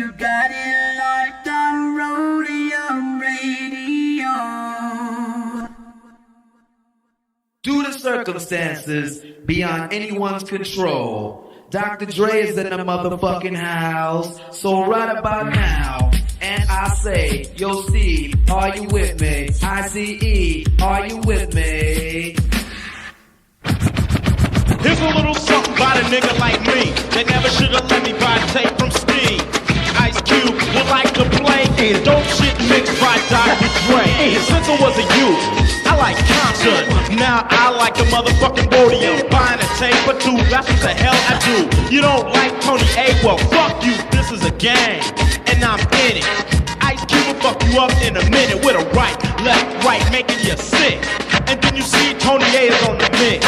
You got it locked on Roadium Radio. Due to circumstances beyond anyone's control, Dr. Dre is in the motherfucking house. So right about now, and I say, yo Steve, are you with me? ICE, are you with me? Here's a little something about a nigga like me that never should've let me buy tape from Steve. Ice Cube would like to play dope shit mixed by Dr. Dre. Since I was a youth, I like Compton. Now I like the motherfucking Roadium. Buying a tape or two, that's what the hell I do. You don't like Tony A? Well, fuck you, this is a game, and I'm in it. Ice Cube will fuck you up in a minute with a right, left, right, making you sick. And then you see Tony A is on the mix.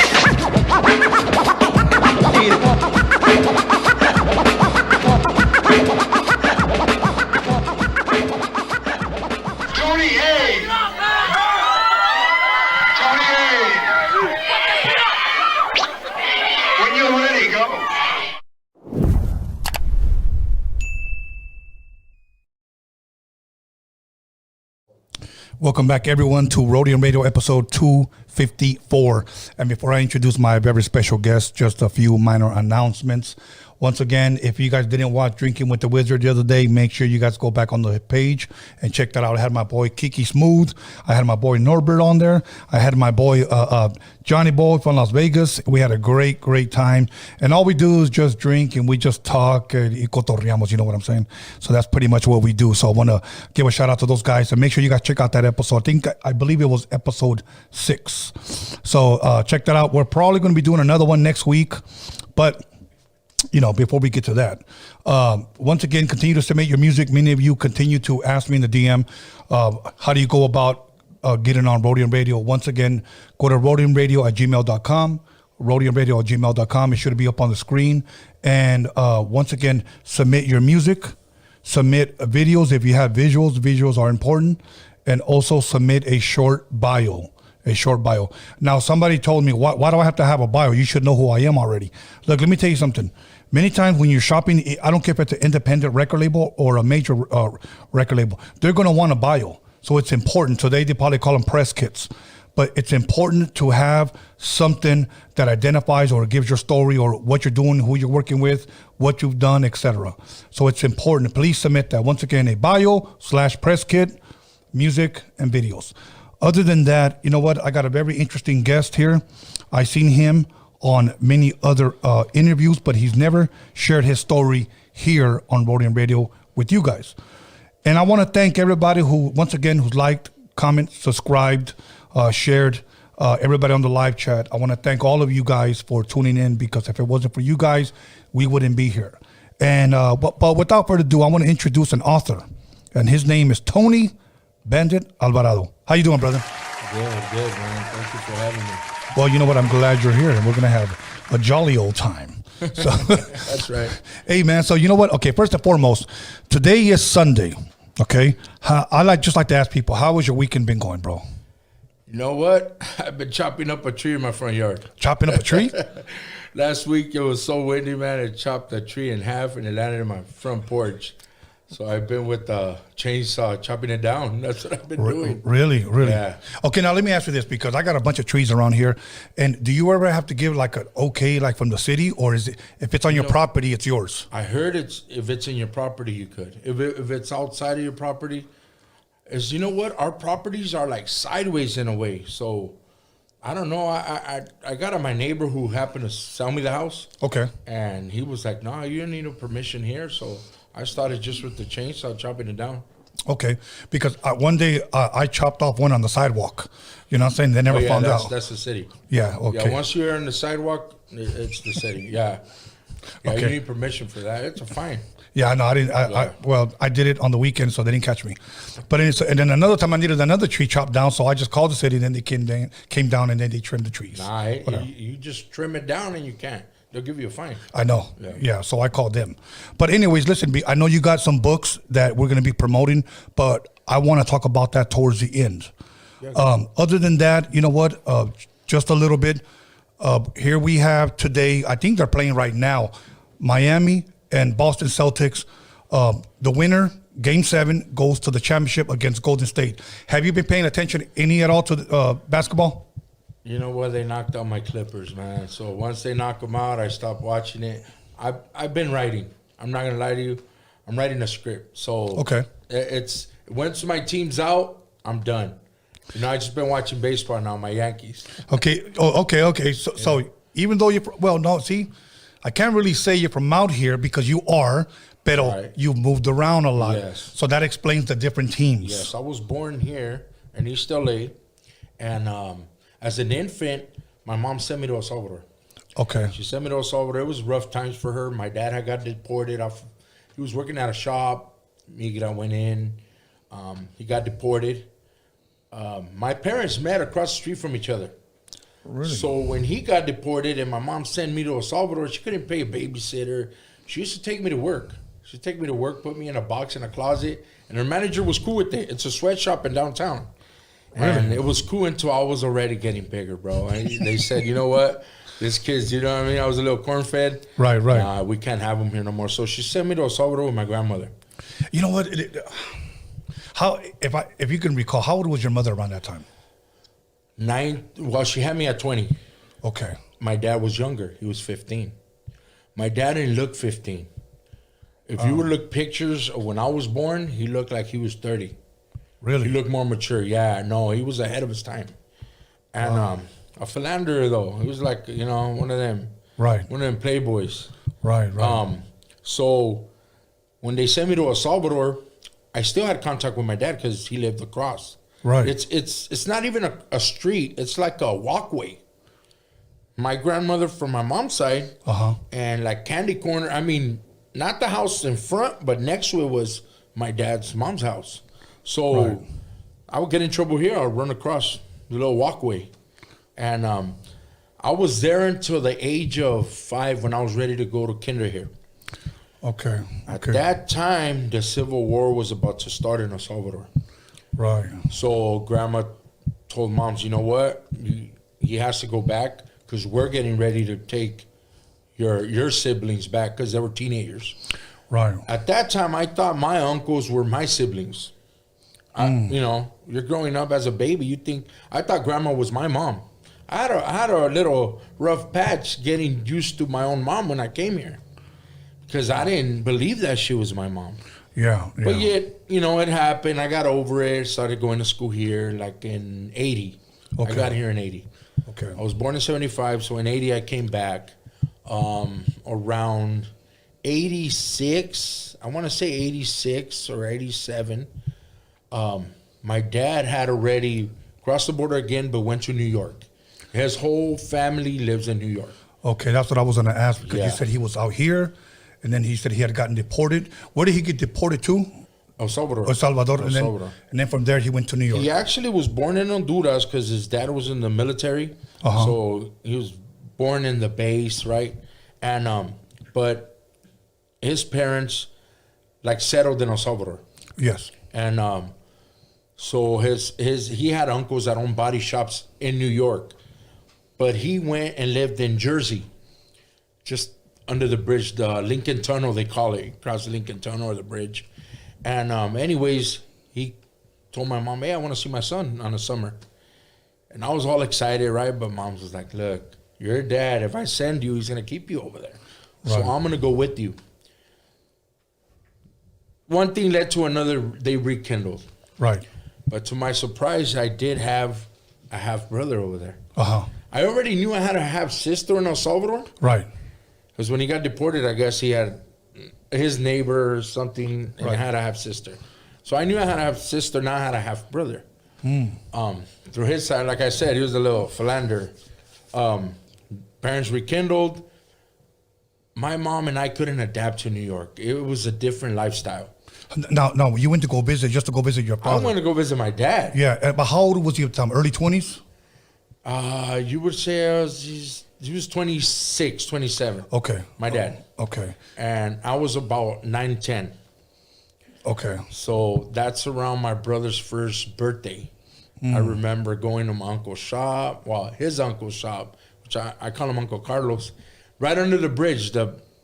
Tony A! Tony A! When you're ready, go. Welcome back, everyone, to Roadium Radio episode 254. And before I introduce my very special guest, just a few minor announcements. Once again, if you guys didn't watch Drinking with the Wizard the other day, make sure you guys go back on the page and check that out. I had my boy Kiki Smooth. I had my boy Norbert on there. I had my boy Johnny Boy from Las Vegas. We had a great time. And all we do is just drink and we just talk y cotorreamos, you know what I'm saying? So that's pretty much what we do. So I want to give a shout out to those guys and make sure you guys check out that episode. I believe it was episode 6. So check that out. We're probably going to be doing another one next week, but you know, before we get to that, once again, continue to submit your music. Many of you continue to ask me in the DM, how do you go about getting on Roadium Radio? Once again, go to roadiumradio@gmail.com, roadiumradio@gmail.com. It should be up on the screen. And once again, submit your music, submit videos. If you have visuals are important. And also submit a short bio. Now, somebody told me, why do I have to have a bio? You should know who I am already. Look, let me tell you something. Many times when you're shopping, I don't care if it's an independent record label or a major record label, they're going to want a bio. So it's important. Today, they probably call them press kits. But it's important to have something that identifies or gives your story or what you're doing, who you're working with, what you've done, etc. So it's important. Please submit that. Once again, a bio/press kit, music, and videos. Other than that, you know what? I got a very interesting guest here. I've seen him on many other interviews, but he's never shared his story here on Roadium Radio with you guys. And I want to thank everybody who, once again, who's liked, commented, subscribed, shared, everybody on the live chat. I want to thank all of you guys for tuning in, because if it wasn't for you guys, we wouldn't be here. And but without further ado, I want to introduce an author, and his name is Tony Bandit Alvarado. How you doing, brother? Good, man. Thank you for having me. Well, you know what? I'm glad you're here, and we're going to have a jolly old time. So, that's right. Hey, man, so you know what? Okay, first and foremost, today is Sunday, okay? Just like to ask people, how has your weekend been going, bro? You know what? I've been chopping up a tree in my front yard. Chopping up a tree? Last week, it was so windy, man. It chopped a tree in half, and it landed in my front porch. So I've been with the chainsaw chopping it down. That's what I've been doing. Really? Yeah. Okay, now let me ask you this, because I got a bunch of trees around here. And do you ever have to give like an okay, like from the city, or is it, if it's on your property, it's yours? I heard if it's in your property, you could. If it's outside of your property, you know what? Our properties are like sideways in a way. So I don't know. I got my neighbor who happened to sell me the house. Okay. And he was like, "No, you don't need a permission here." So I started just with the chainsaw chopping it down. Okay, because one day I chopped off one on the sidewalk. You know what I'm saying? They never found out. That's the city. Yeah, okay. Yeah, once you're on the sidewalk, it's the city. Yeah. Okay. You need permission for that. It's a fine. Yeah, no, I didn't. Well, I did it on the weekend, so they didn't catch me. But and then another time I needed another tree chopped down, so I just called the city, and then they came down, and then they trimmed the trees. Nah, you just trim it down, and you can't. They'll give you a fine. I know. Yeah, so I called them. But anyways, listen, I know you got some books that we're going to be promoting, but I want to talk about that towards the end. Yeah, other than that, you know what? Just a little bit. Here we have today, I think they're playing right now, Miami and Boston Celtics The winner, Game 7, goes to the championship against Golden State. Have you been paying attention any at all to basketball? You know what? They knocked out my Clippers, man. So once they knock them out, I stopped watching it. I've been writing. I'm not gonna lie to you. I'm writing a script. So Okay. It's once my team's out, I'm done. You know, I just been watching baseball now. My Yankees. Okay. Oh, okay. So even though I can't really say you're from out here because you are, but Right. you've moved around a lot. Yes. So that explains the different teams. Yes, I was born here in East LA, and as an infant, my mom sent me to El Salvador. Okay. She sent me to El Salvador. It was rough times for her. My dad had got deported. He was working at a shop. Migra went in. He got deported. My parents met across the street from each other. Really? So when he got deported and my mom sent me to El Salvador, she couldn't pay a babysitter. She used to take me to work. She'd take me to work, put me in a box in a closet, and her manager was cool with it. It's a sweatshop in downtown. And it was cool until I was already getting bigger, bro. And they said, you know what? This kid's, you know what I mean? I was a little corn-fed. Right. We can't have him here no more. So she sent me to El Salvador with my grandmother. You know what? If you can recall, how old was your mother around that time? 9. Well, she had me at 20. Okay. My dad was younger. He was 15. My dad didn't look 15. If you would look pictures of when I was born, he looked like he was 30. Really? He looked more mature. Yeah, no, he was ahead of his time. And a philanderer, though. He was like, you know, one of them. Right. One of them playboys. Right. So when they sent me to El Salvador, I still had contact with my dad because he lived across. Right. It's not even a street. It's like a walkway. My grandmother from my mom's side, and like Candy Corner. I mean, not the house in front, but next to it was my dad's mom's house. So I would get in trouble here. I'd run across the little walkway, and I was there until the age of 5 when I was ready to go to kinder here. Okay. At that time, the Civil War was about to start in El Salvador. Right. So grandma told moms, you know what? He has to go back because we're getting ready to take your siblings back because they were teenagers. Right. At that time, I thought my uncles were my siblings. You know, you're growing up as a baby. I thought grandma was my mom. I had a little rough patch getting used to my own mom when I came here because I didn't believe that she was my mom. Yeah. But yet, you know, it happened. I got over it. Started going to school here like in 80. Okay. I got here in 80. Okay. I was born in 75, so in 80 I came back. Around 86, I want to say 86 or 87, my dad had already crossed the border again, but went to New York. His whole family lives in New York. Okay, that's what I was going to ask because Yeah. you said he was out here, and then he said he had gotten deported. Where did he get deported to? El Salvador. El Salvador. El Salvador. And then from there he went to New York. He actually was born in Honduras because his dad was in the military. So he was born in the base, right? And but his parents like settled in El Salvador. Yes. And so he had uncles that owned body shops in New York. But he went and lived in Jersey, just under the bridge, the Lincoln Tunnel, they call it. Across the Lincoln Tunnel or the bridge. And anyways, he told my mom, hey, I want to see my son on the summer. And I was all excited, right? But mom was like, look, your dad, if I send you, he's going to keep you over there. So I'm going to go with you. One thing led to another, they rekindled. Right. But to my surprise, I did have a half-brother over there. I already knew I had a half-sister in El Salvador. Right. Because when he got deported, I guess he had his neighbor or something, and had a half-sister. So I knew I had a half-sister, now I had a half-brother. Through his side, like I said, he was a little philanderer. Parents rekindled. My mom and I couldn't adapt to New York. It was a different lifestyle. No, you went to go visit, just to go visit your father. I went to go visit my dad. Yeah, but how old was he at the time? Early 20s? You would say he was 26, 27. Okay. My dad. Okay. And I was about 9, 10. Okay. So that's around my brother's first birthday. I remember going to my uncle's shop, his uncle's shop, which I call him Uncle Carlos, right under the bridge.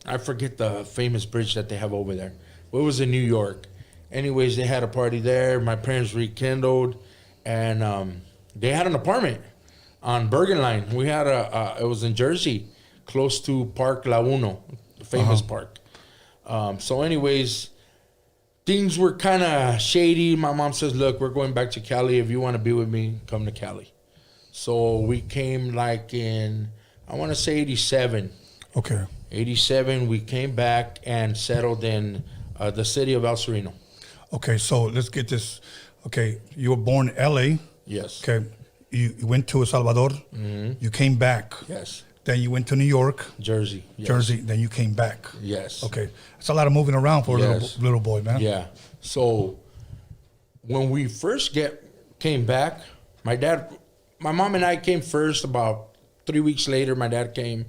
I forget the famous bridge that they have over there. Well, it was in New York. Anyways, they had a party there. My parents rekindled, and they had an apartment on Bergen Line. We had it was in Jersey, close to Park La Uno, the famous park. So anyways, things were kind of shady. My mom says, look, we're going back to Cali. If you want to be with me, come to Cali. So we came like in, I want to say 87. Okay. 87, we came back and settled in the city of El Sereno. Okay, so let's get this. Okay, you were born in L.A. Yes. Okay, you went to El Salvador. You came back. Yes. Then you went to New York. Jersey. Yes. Jersey. Then you came back. Yes. Okay, that's a lot of moving around for a Yes. little boy, man. Yeah. So when we first came back, my mom and I came first. About 3 weeks later, my dad came,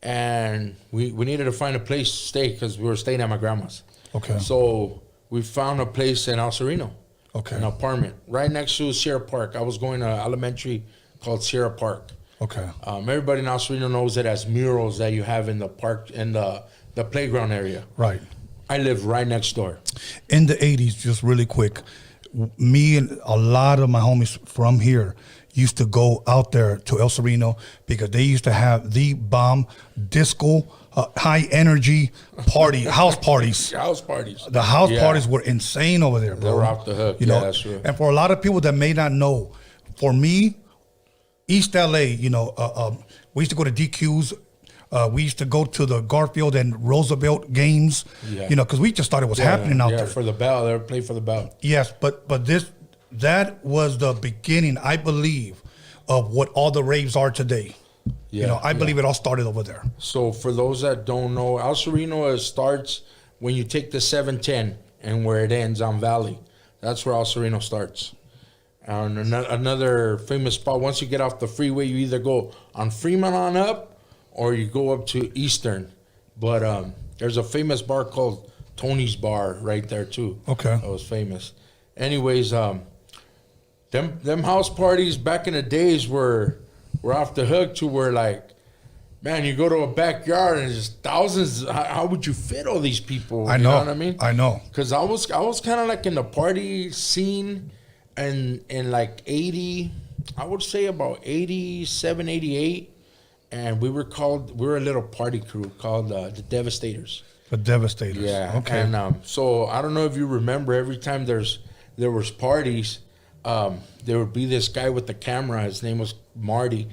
and we needed to find a place to stay because we were staying at my grandma's. Okay. So we found a place in El Sereno. Okay. An apartment right next to Sierra Park. I was going to elementary called Sierra Park. Okay. Everybody in El Sereno knows it as murals that you have in the park, in the playground area. Right. I live right next door. In the 80s, just really quick, me and a lot of my homies from here used to go out there to El Sereno because they used to have the bomb disco, high energy house parties. House parties. The house Yeah. parties were insane over there, bro. They were off the hook. You Yeah, know, that's true. And for a lot of people that may not know, for me, East LA, you know, we used to go to DQs. We used to go to the Garfield and Roosevelt games, Yeah. you know, because we just thought it was happening out there. for the bell. They were playing for the bell. Yes, but that was the beginning, I believe, of what all the raves are today. Yeah, You know, I yeah. believe it all started over there. So for those that don't know, El Sereno starts when you take the 710 and where it ends on Valley. That's where El Sereno starts. And another famous spot, once you get off the freeway, you either go on Fremont on up or you go up to Eastern. But there's a famous bar called Tony's Bar right there too. Okay. That was famous. Anyways, them house parties back in the days were off the hook to where, like, man, you go to a backyard and there's thousands. How would you fit all these people? I You know. know what I mean? I know. Because I was kind of like in the party scene and in like 80, I would say about 87, 88. And we were a little party crew called the Devastators. The Devastators. Yeah. Okay. And so I don't know if you remember, every time there was parties, there would be this guy with the camera. His name was Marty.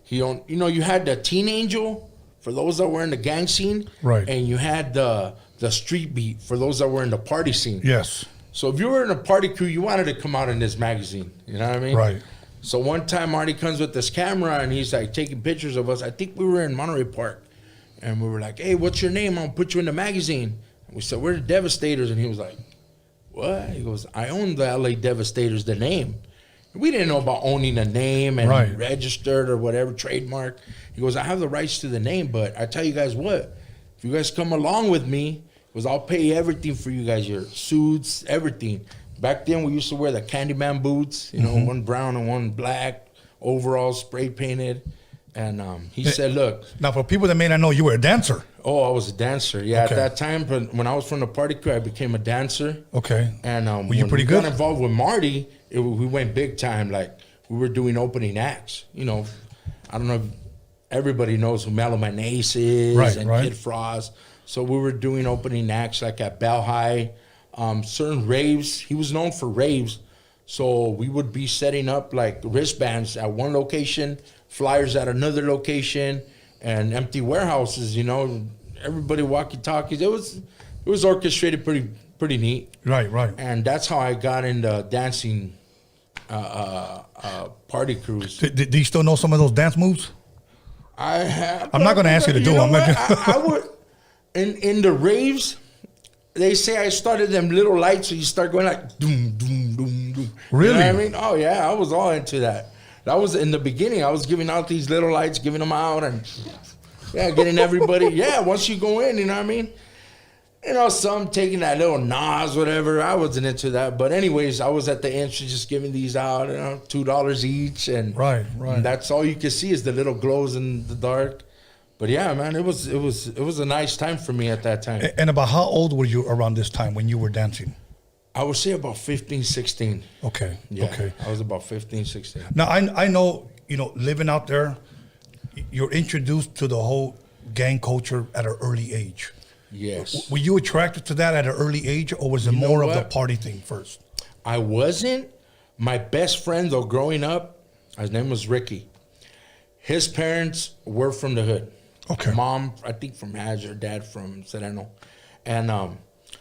You had the Teen Angel for those that were in the gang scene. Right. And you had the Street Beat for those that were in the party scene. Yes. So if you were in a party crew, you wanted to come out in this magazine. You know what I mean? Right. So one time Marty comes with this camera and he's like taking pictures of us. I think we were in Monterey Park. And we were like, hey, what's your name? I'll put you in the magazine. And we said, we're the Devastators. And he was like, what? He goes, I own the LA Devastators, the name. We didn't know about owning a name and Right. registered or whatever, trademark. He goes, I have the rights to the name, but I tell you guys what, if you guys come along with me, he goes, I'll pay everything for you guys, your suits, everything. Back then, we used to wear the Candyman boots, you know, one brown and one black, overalls, spray painted. And he said, look. Now, for people that may not know, you were a dancer. Oh, I was a dancer. Yeah, Okay. at that time, but when I was from the party crew, I became a dancer. Okay. And Were you when pretty we good? got involved with Marty, we went big time. Like, we were doing opening acts. You know, I don't know if everybody knows who Mellow Man Ace is Right, and right. Kid Frost. So we were doing opening acts like at Bell High, certain raves. He was known for raves. So we would be setting up like wristbands at one location, flyers at another location, and empty warehouses, you know, everybody walkie-talkies. It was orchestrated pretty neat. Right, right. And that's how I got into dancing party crews. Do you still know some of those dance moves? I have. I'm not gonna ask you to do know them. what? I would in the raves. They say I started them little lights, so you start going like doom doom doom doom. Really? You know what I mean? Oh yeah, I was all into that. That was in the beginning. I was giving out these little lights, giving them out, and yeah, getting everybody. Yeah, once you go in, you know what I mean? You know, some taking that little Nas, whatever. I wasn't into that. But anyways, I was at the entrance just giving these out, you know, $2 each. And Right, right. and that's all you can see is the little glows in the dark. But yeah, man, it was a nice time for me at that time. And about how old were you around this time when you were dancing? I would say about 15, 16. Okay. Yeah, Okay. I was about 15, 16. Now I know, you know, living out there, you're introduced to the whole gang culture at an early age. Yes. Were you attracted to that at an early age, or was it You know more of the what? party thing first? I wasn't. My best friend, though, growing up, his name was Ricky. His parents were from the hood. Okay. Mom, I think from Hazard, dad from Sereno. And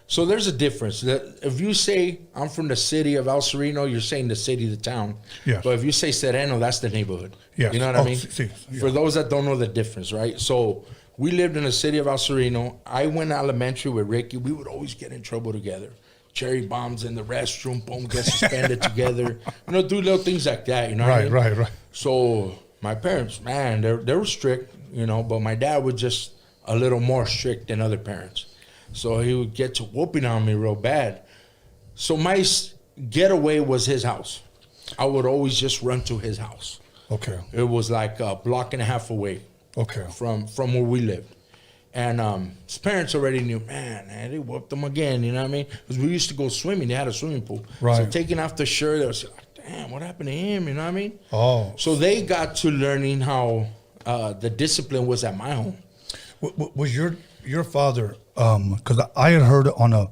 so there's a difference. That if you say I'm from the city of El Sereno, you're saying the city, the town. Yes. But if you say Sereno, that's the neighborhood. Yes. You know what I Oh, mean? sí, yeah. For those that don't know the difference, right? So we lived in the city of El Sereno. I went elementary with Ricky. We would always get in trouble together. Cherry bombs in the restroom, boom, get suspended together. You know, do little things like that, you know what I mean? Right. So my parents, man, they were strict, you know, but my dad was just a little more strict than other parents. So he would get to whooping on me real bad. So my getaway was his house. I would always just run to his house. Okay. It was like a block and a half away Okay. from where we lived. And his parents already knew, man, they whooped him again, you know what I mean? Because we used to go swimming. They had a swimming pool. So Right. taking off the shirt, they was like, damn, what happened to him, you know what I mean? Oh. So they got to learning how the discipline was at my home. Was your father? Because I had heard on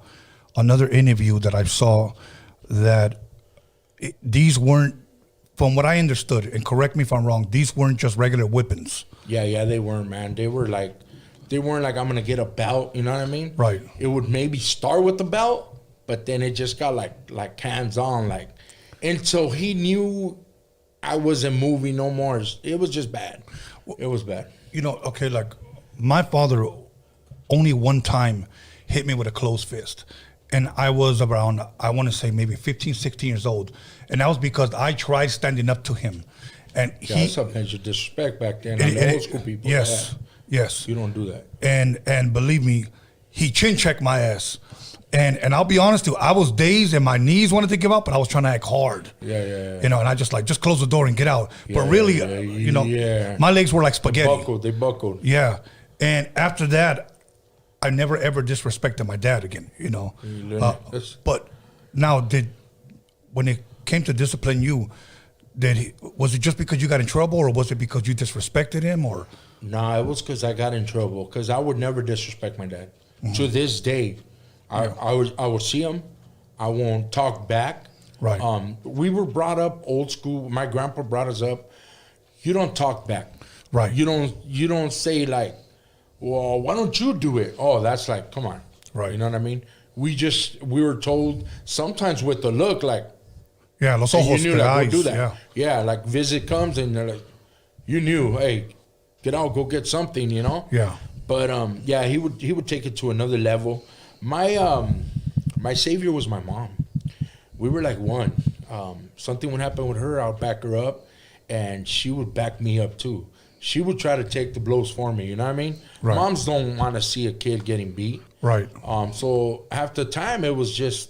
another interview that I saw that these weren't, from what I understood, and correct me if I'm wrong, these weren't just regular whippings. Yeah, they weren't, man. They weren't like I'm gonna get a belt, you know what I mean? Right. It would maybe start with the belt, but then it just got like hands on, like until he knew I wasn't moving no more. It was just bad. It was bad. You know, okay, like my father only one time hit me with a closed fist. And I was around, I want to say maybe 15, 16 years old. And that was because I tried standing up to him. And Yeah, that's a major disrespect back then. The old school people. Yes, yes. You don't do that. And believe me, he chin checked my ass. And I'll be honest too, I was dazed and my knees wanted to give up, but I was trying to act hard. Yeah. You know, and I just close the door and get out. But really, you know, my legs were like spaghetti. They buckled. Yeah. And after that, I never ever disrespected my dad again, you know. But now, when it came to discipline you, was it just because you got in trouble, or was it because you disrespected him, or? Nah, it was because I got in trouble. Because I would never disrespect my dad. To this day, I would see him. I won't talk back. Right. We were brought up old school. My grandpa brought us up. You don't talk back. Right. You don't say like, well, why don't you do it? Oh, that's like, come on. Right. You know what I mean? We were told sometimes with the look like, Yeah, los hey, ojos, you knew the like, eyes. we'll do that. Yeah. Yeah, like visit comes and they're like, you knew, hey, get out, go get something, you know? Yeah. But yeah, he would take it to another level. My savior was my mom. We were like one. Something would happen with her, I'll back her up, and she would back me up too. She would try to take the blows for me, you know what I mean? Right. Moms don't want to see a kid getting beat. Right. So half the time it was just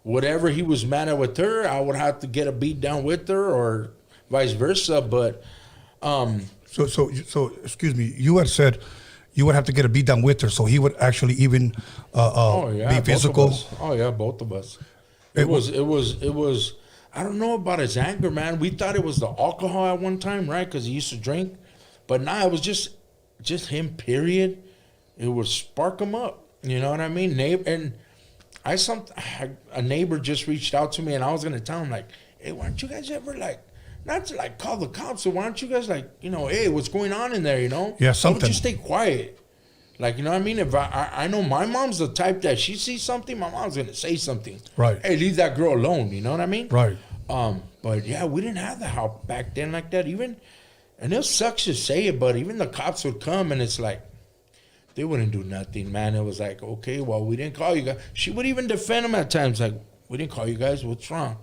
whatever he was mad at with her, I would have to get a beat down with her or vice versa. But So excuse me, you had said you would have to get a beat down with her, so he would actually even be physical. Both of us. It was. I don't know about his anger, man. We thought it was the alcohol at one time, right? Because he used to drink, but nah, it was just him. Period. It would spark him up. You know what I mean? A neighbor just reached out to me, and I was gonna tell him like, hey, why don't you guys ever like, not to like call the cops, so why don't you guys like, you know, hey, what's going on in there? You know? Yeah, Why something. don't you stay quiet? Like, you know what I mean? If I know my mom's the type that she sees something, my mom's gonna say something. Right. Hey, leave that girl alone. You know what I mean? Right. But yeah, we didn't have the help back then like that. Even, and it sucks to say it, but even the cops would come and it's like, they wouldn't do nothing, man. It was like, okay, well, we didn't call you guys. She would even defend them at times, like, we didn't call you guys. What's wrong?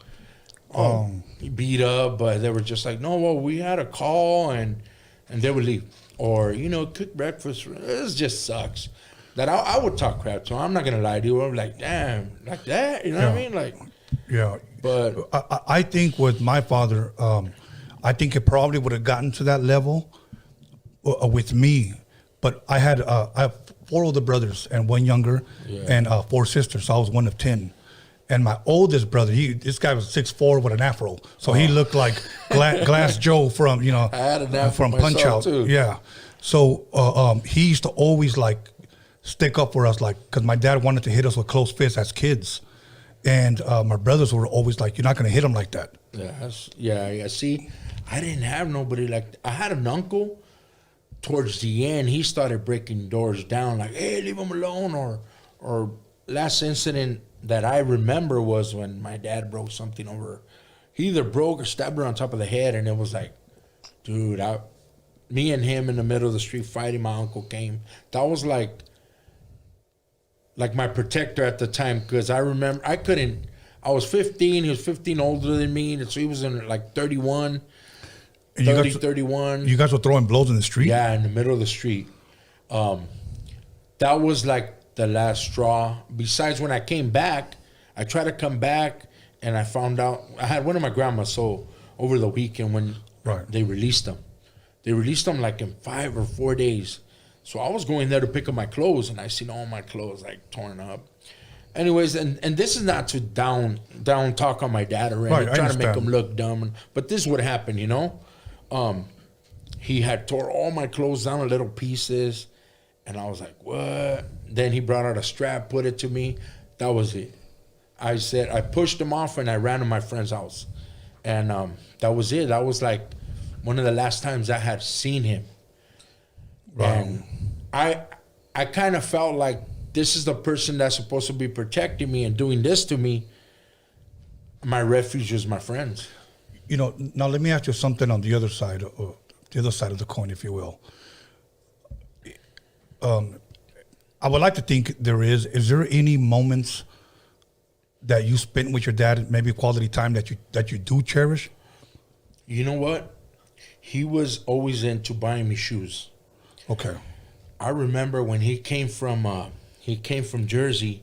Beat up, but they were just like, no, well, we had a call, and they would leave. Or, you know, cook breakfast. It just sucks. That I would talk crap to him. I'm not going to lie to you. I'm like, damn, like that? You know what I mean? Like, Yeah. but I think with my father, I think it probably would have gotten to that level with me. But I have 4 older brothers and 1 younger, and 4 sisters. So I was one of 10. And my oldest brother, this guy was 6'4" with an afro, so he looked like Glass Joe from I had an afro from Punch Out. too. Yeah. So he used to always like stick up for us, like, because my dad wanted to hit us with closed fists as kids, and my brothers were always like, "You're not gonna hit him like that." Yeah. See, I didn't have nobody like that. I had an uncle. Towards the end, he started breaking doors down, like, "Hey, leave him alone." Or last incident that I remember was when my dad broke something over. He either broke or stabbed her on top of the head, and it was like, dude, me and him in the middle of the street fighting. My uncle came. That was like my protector at the time, because I remember I was 15, he was 15 older than me, and so he was in like 31, 31. You guys were throwing blows in the street? Yeah, in the middle of the street. That was like the last straw. Besides, when I came back, I tried to come back, and I found out, I had one of my grandmas, so over the weekend when they released them. They released them like in 5 or 4 days. So I was going there to pick up my clothes, and I seen all my clothes like torn up. Anyways, and this is not to down talk on my dad or anything, trying to make him look dumb. But this is what happened, you know? He had tore all my clothes down in little pieces, and I was like, what? Then he brought out a strap, put it to me. That was it. I pushed him off, and I ran to my friend's house. And that was it. That was like one of the last times I had seen him. Wow. And I kind of felt like this is the person that's supposed to be protecting me and doing this to me. My refuge is my friends. You know, now let me ask you something on the other side of the coin, if you will. I would like to think there is. Is there any moments that you spent with your dad, maybe quality time that you do cherish? You know what? He was always into buying me shoes. Okay. I remember when he came from Jersey.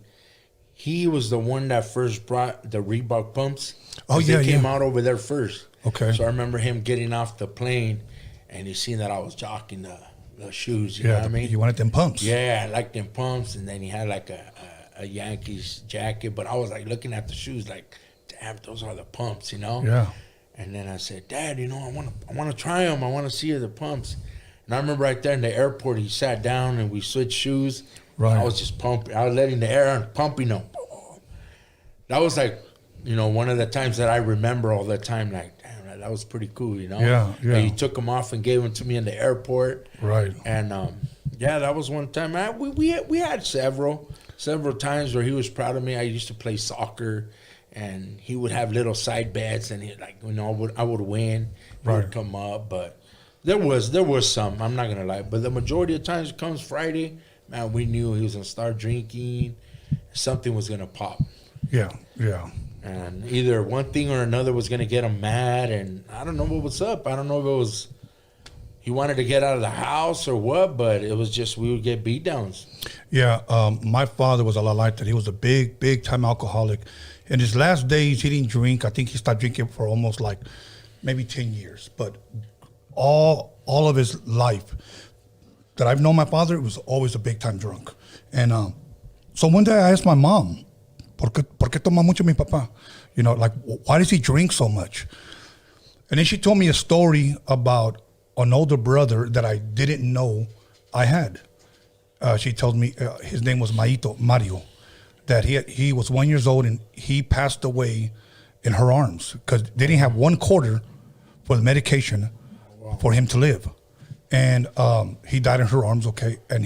He was the one that first brought the Reebok pumps. Oh yeah, they came out over there first. Okay. So I remember him getting off the plane, and he seen that I was jocking the shoes. You know what I mean? You wanted them pumps. Yeah, I liked them pumps, and then he had like a Yankees jacket. But I was like looking at the shoes, like, damn, those are the pumps, you know? Yeah. And then I said, Dad, you know, I want to try them. I want to see the pumps. And I remember right there in the airport, he sat down and we switched shoes. Right. I was just pumping. I was letting the air and pumping them. That was like, you know, one of the times that I remember all the time. Like, damn, that was pretty cool, you know? Yeah. And he took them off and gave them to me in the airport. Right. And yeah, that was one time. We had several times where he was proud of me. I used to play soccer, and he would have little side bets, and he, like, you know, I would win. He would come up, but there was some. I'm not gonna lie, but the majority of times it comes Friday, man, we knew he was gonna start drinking. Something was gonna pop. Yeah, yeah. And either one thing or another was gonna get him mad, and I don't know what was up. I don't know if it was he wanted to get out of the house or what, but it was just we would get beat downs. Yeah, my father was a lot like that. He was a big time alcoholic. In his last days, he didn't drink. I think he stopped drinking for almost like maybe 10 years. But all of his life that I've known my father, was always a big time drunk. And so one day I asked my mom, ¿Por qué toma mucho mi papá? You know, like, why does he drink so much? And then she told me a story about an older brother that I didn't know I had. She told me his name was Mario, that he was 1 year old and he passed away in her arms because they didn't have 1 quarter for the medication for him to live. And he died in her arms, okay? And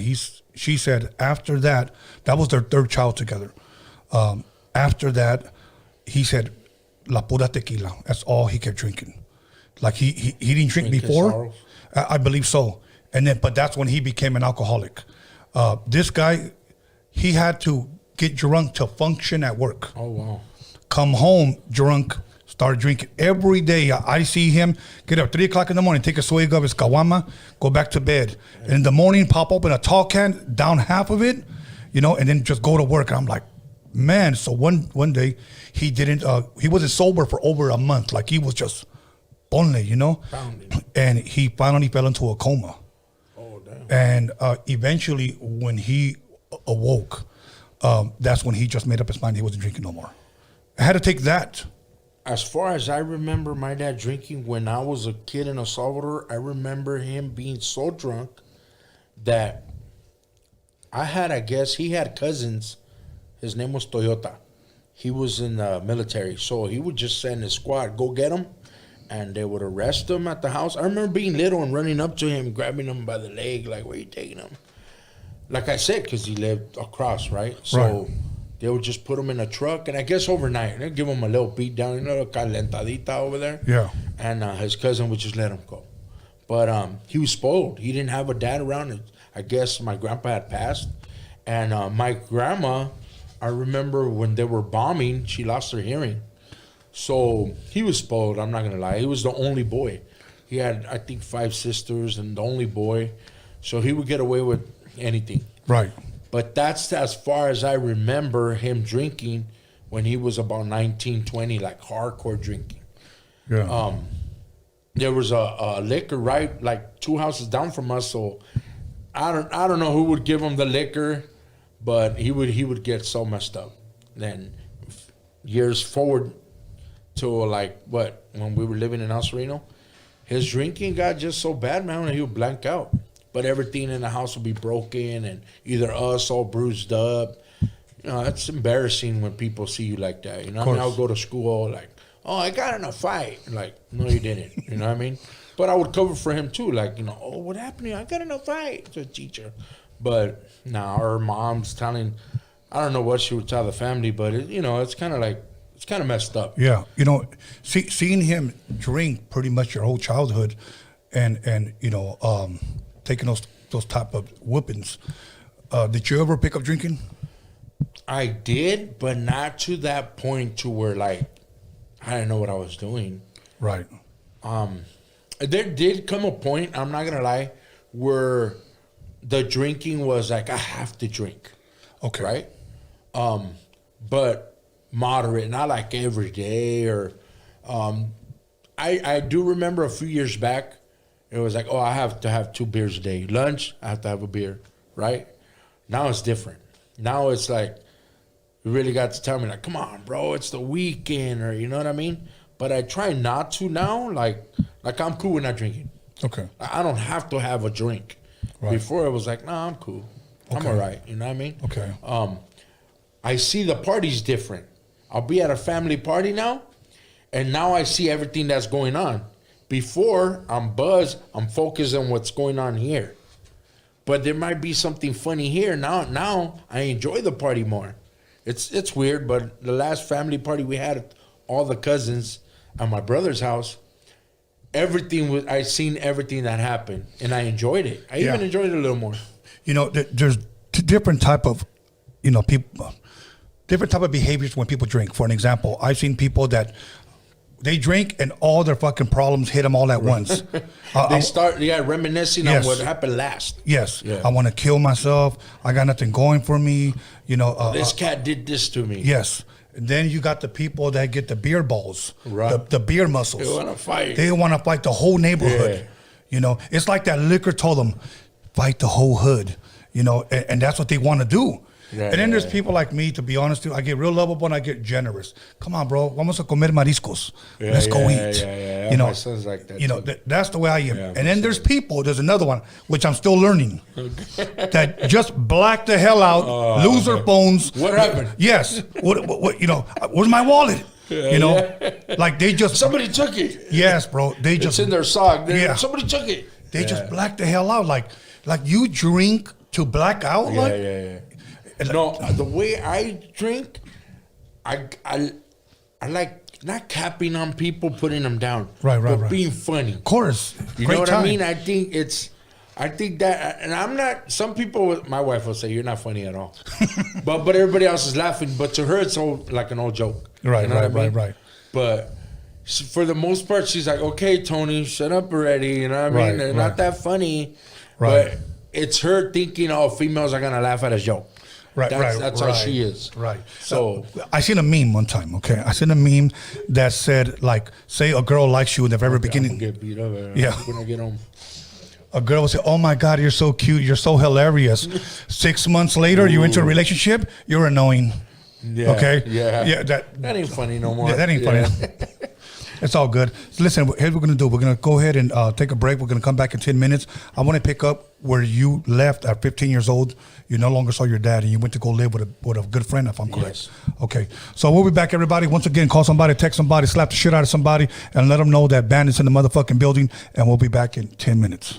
she said after that was their 3rd child together. After that, he said, la pura tequila. That's all he kept drinking. Like he didn't drink before. I believe so. And then, but that's when he became an alcoholic. This guy, he had to get drunk to function at work. Oh, wow. Come home drunk, start drinking. Every day I see him get up 3 o'clock in the morning, take a swig of his kawama, go back to bed. And in the morning, pop open a tall can, down half of it, you know, and then just go to work. And I'm like, man. So one day he wasn't sober for over a month. Like he was just only, you know. And he finally fell into a coma. Oh, damn. And eventually, when he awoke, that's when he just made up his mind he wasn't drinking no more. I had to take that. As far as I remember my dad drinking when I was a kid in El Salvador, I remember him being so drunk that I guess he had cousins. His name was Toyota. He was in the military, so he would just send his squad, go get him, and they would arrest him at the house. I remember being little and running up to him, grabbing him by the leg, like, where you taking him? Like I said, because he lived across, right? So they would just put him in a truck, and I guess overnight, they'd give him a little beat down, you know, calentadita over there. Yeah. And his cousin would just let him go. But he was spoiled. He didn't have a dad around. I guess my grandpa had passed. And my grandma, I remember when they were bombing, she lost her hearing. So he was spoiled, I'm not going to lie. He was the only boy. He had, I think, 5 sisters and the only boy. So he would get away with anything. Right. But that's as far as I remember him drinking when he was about 19, 20, like hardcore drinking. Yeah. There was a liquor right like 2 houses down from us, so I don't know who would give him the liquor, but he would get so messed up. Then years forward to like when we were living in El Sereno, his drinking got just so bad, man, that he would blank out. But everything in the house would be broken and either us all bruised up. You know, it's embarrassing when people see you like that. You know, I mean, I'll go to school like, oh, I got in a fight. Like, no, you didn't. You know what I mean? But I would cover for him too. Like, you know, oh, what happened to you? I got in a fight to a teacher. But now our mom's telling, I don't know what she would tell the family, but it's kind of like, it's kind of messed up. Yeah. You know, seeing him drink pretty much your whole childhood and taking those type of whoopings. Did you ever pick up drinking? I did, but not to that point to where like I didn't know what I was doing. Right. There did come a point, I'm not gonna lie, where the drinking was like I have to drink. Okay. Right? But moderate, not like every day or I do remember a few years back. It was like, oh, I have to have 2 beers a day. Lunch, I have to have a beer, right? Now it's different. Now it's like, you really got to tell me, like, come on, bro, it's the weekend, or you know what I mean? But I try not to now. Like I'm cool with not drinking. Okay. I don't have to have a drink. Right. Before it was like, nah, I'm cool. Okay. I'm all right. You know what I mean? Okay. I see the parties different. I'll be at a family party now, and now I see everything that's going on. Before, I'm buzzed, I'm focused on what's going on here. But there might be something funny here. Now I enjoy the party more. It's weird, but the last family party we had, all the cousins at my brother's house, I seen everything that happened, and I enjoyed it. I even enjoyed it a little more. You know, there's different type of, people, different type of behaviors when people drink. For an example, I've seen people that they drink and all their fucking problems hit them all at once. They start reminiscing on what happened last. Yes. Yeah. I want to kill myself. I got nothing going for me. This cat did this to me. Yes. And then you got the people that get the beer balls, right. the beer muscles. They want to fight. They want to fight the whole neighborhood. Yeah. It's like that liquor told them, fight the whole hood. And that's what they want to do. Yeah, and then there's people like me, to be honest, too. I get real lovable and I get generous. Come on, bro. Vamos a comer mariscos. Let's go eat. Yeah. My son's like that. That's the way I am. Yeah, and then there's another one, which I'm still learning, that just black the hell out, lose their phones. What happened? Yes. What where's my wallet? Like they just. Somebody took it. Yes, bro. It's in their sock. Somebody took it. They just black the hell out. Like you drink to black out? Yeah. No, the way I drink, I like not capping on people, putting them down. Right. Being funny. Of course. You know what I mean? I think that, and I'm not, some people, my wife will say, you're not funny at all. but everybody else is laughing. But to her, it's all like an old joke. Right, you know what I mean? Right. But for the most part, she's like, okay, Tony, shut up already. You know what I mean? They're not that funny. Right. But it's her thinking, oh, females are going to laugh at a joke. That's how she is. Right. So I seen a meme one time. Okay, I seen a meme that said, like, say a girl likes you in the very beginning. Get beat up. Yeah. When I get home. a girl will say, "Oh my God, you're so cute. You're so hilarious." 6 months later, you're into a relationship. You're annoying. Yeah. Okay. Yeah. That ain't funny no more. Yeah, that ain't funny. It's all good. So listen, here's what we're gonna do. We're gonna go ahead and take a break. We're gonna come back in 10 minutes. I want to pick up where you left at 15 years old. You no longer saw your dad, and you went to go live with a good friend, if I'm correct. Yes. Okay. So we'll be back, everybody. Once again, call somebody, text somebody, slap the shit out of somebody, and let them know that Bandit's in the motherfucking building. And we'll be back in 10 minutes.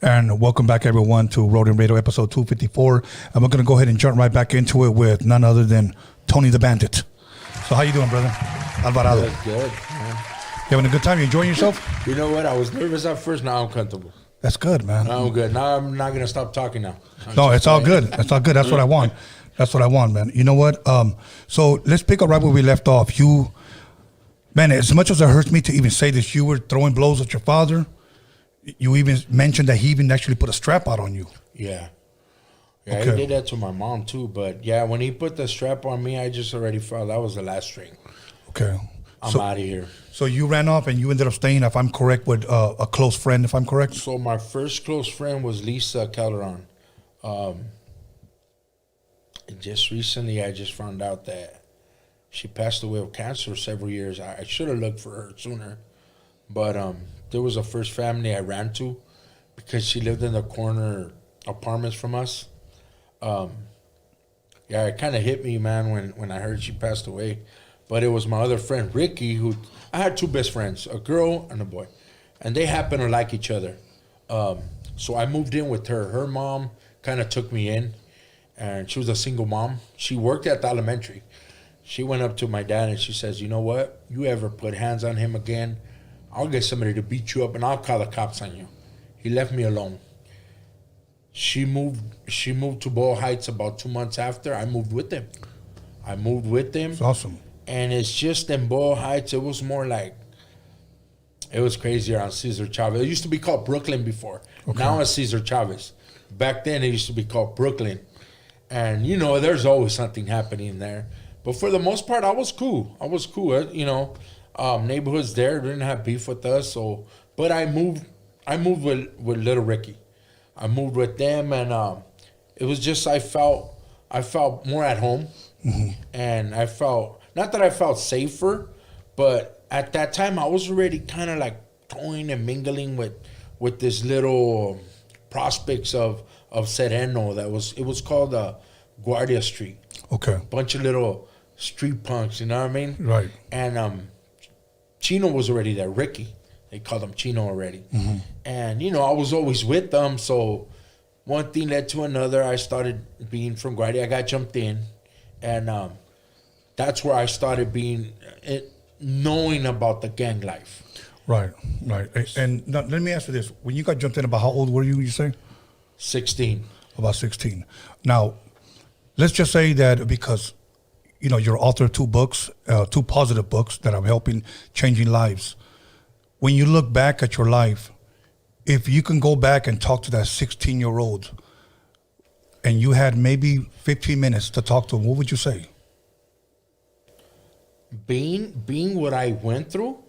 And welcome back, everyone, to Roadium Radio episode 254. And we're going to go ahead and jump right back into it with none other than Tony the Bandit. So how you doing, brother? Alvarado. Good, man. You having a good time? You enjoying yourself? You know what? I was nervous at first. Now I'm comfortable. That's good, man. Now I'm good. Now I'm not going to stop talking now. No, it's all good. It's all good. That's what I want. That's what I want, man. You know what? So let's pick up right where we left off. You, man, as much as it hurts me to even say this, you were throwing blows at your father. You even mentioned that he even actually put a strap out on you. Yeah. Yeah, Okay. he did that to my mom too. But yeah, when he put the strap on me, I just already felt that was the last string. Okay. I'm out of here. So you ran off and you ended up staying, if I'm correct, with a close friend, if I'm correct? So my first close friend was Lisa Calderon. Just recently, I just found out that she passed away of cancer several years. I should have looked for her sooner. But there was a first family I ran to because she lived in the corner apartments from us. Yeah, it kind of hit me, man, when I heard she passed away. But it was my other friend, Ricky, who... I had two best friends, a girl and a boy. And they happened to like each other. So I moved in with her. Her mom kind of took me in. And she was a single mom. She worked at the elementary. She went up to my dad and she says, you know what? You ever put hands on him again, I'll get somebody to beat you up and I'll call the cops on you. He left me alone. She moved to Boyle Heights about 2 months after. I moved with them. It's awesome. And it's just in Boyle Heights, it was more like, it was crazy around Cesar Chavez. It used to be called Brooklyn before. Okay. Now it's Cesar Chavez. Back then it used to be called Brooklyn. And, you know, there's always something happening there. But for the most part, I was cool. You know, neighborhoods there didn't have beef with us. So, but I moved with Little Ricky. I moved with them, and it was just I felt more at home, and I felt not that I felt safer, but at that time I was already kind of like toying and mingling with this little prospects of Sereno. It was called Guardia Street. Okay. Bunch of little street punks, you know what I mean? Right. And Chino was already there. Ricky, they called him Chino already. And you know, I was always with them. So one thing led to another. I started being from Guardia. I got jumped in, and that's where I started knowing about the gang life. Right. And now, let me ask you this. When you got jumped in, about how old were you say? 16. About 16. Now, let's just say that because, you know, you're author of 2 books, 2 positive books that are helping changing lives. When you look back at your life, if you can go back and talk to that 16-year-old and you had maybe 15 minutes to talk to him, what would you say? Being what I went through,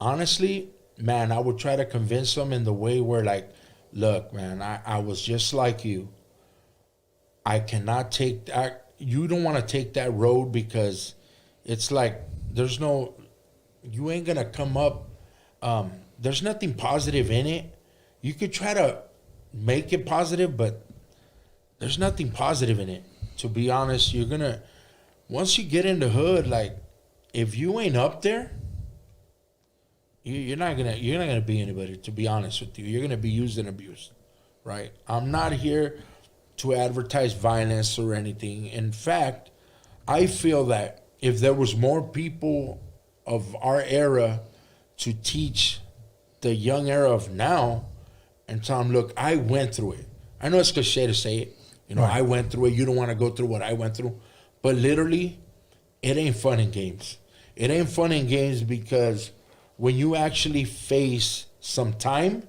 honestly, man, I would try to convince them in the way where, like, look, man, I was just like you. I cannot take that. You don't want to take that road because it's like you ain't going to come up. There's nothing positive in it. You could try to make it positive, but there's nothing positive in it. To be honest, once you get in the hood, like, if you ain't up there, you're not gonna be anybody. To be honest with you, you're gonna be used and abused, right? I'm not here to advertise violence or anything. In fact, I feel that if there was more people of our era to teach the young era of now and tell them, look, I went through it. I know it's cliche to say it. You know, right. I went through it. You don't want to go through what I went through. But literally, it ain't fun in games. It ain't fun in games because when you actually face some time,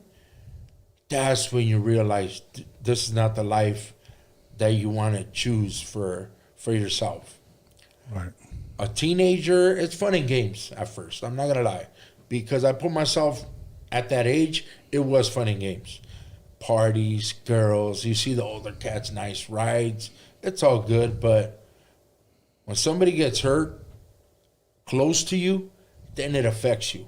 that's when you realize this is not the life that you want to choose for yourself. Right. A teenager, it's fun in games at first. I'm not going to lie. Because I put myself at that age, it was fun in games. Parties, girls, you see the older cats, nice rides. It's all good, but when somebody gets hurt close to you, then it affects you.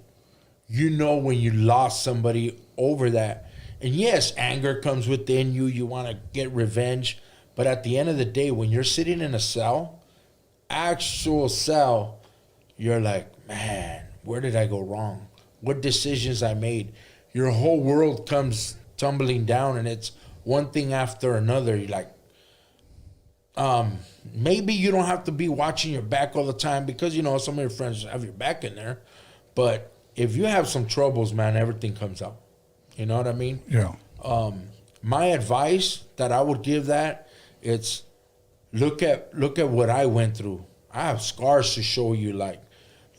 You know when you lost somebody over that. And yes, anger comes within you. You want to get revenge. But at the end of the day, when you're sitting in a cell, actual cell, you're like, man, where did I go wrong? What decisions I made? your whole world comes tumbling down, and it's one thing after another. You're like, maybe you don't have to be watching your back all the time because, you know, some of your friends have your back in there. But if you have some troubles, man, everything comes out. You know what I mean? Yeah. My advice that I would give that, it's look at what I went through. I have scars to show you. Like,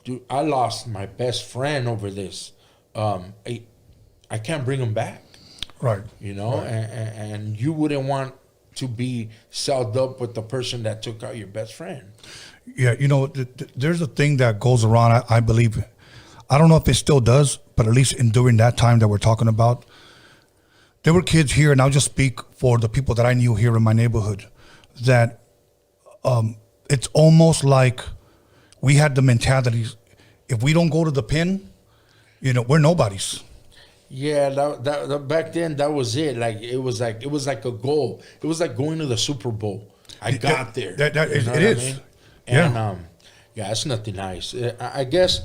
dude, I lost my best friend over this. I can't bring him back. Right. You know, right. And you wouldn't want to be celled up with the person that took out your best friend. Yeah, you know, there's a thing that goes around, I believe. I don't know if it still does, but at least during that time that we're talking about, there were kids here, and I'll just speak for the people that I knew here in my neighborhood, that it's almost like we had the mentality, if we don't go to the pin, you know, we're nobodies. Yeah, that back then that was it. Like it was like a goal. It was like going to the Super Bowl. I got there. It is. I mean? And Yeah. yeah, it's nothing nice. I guess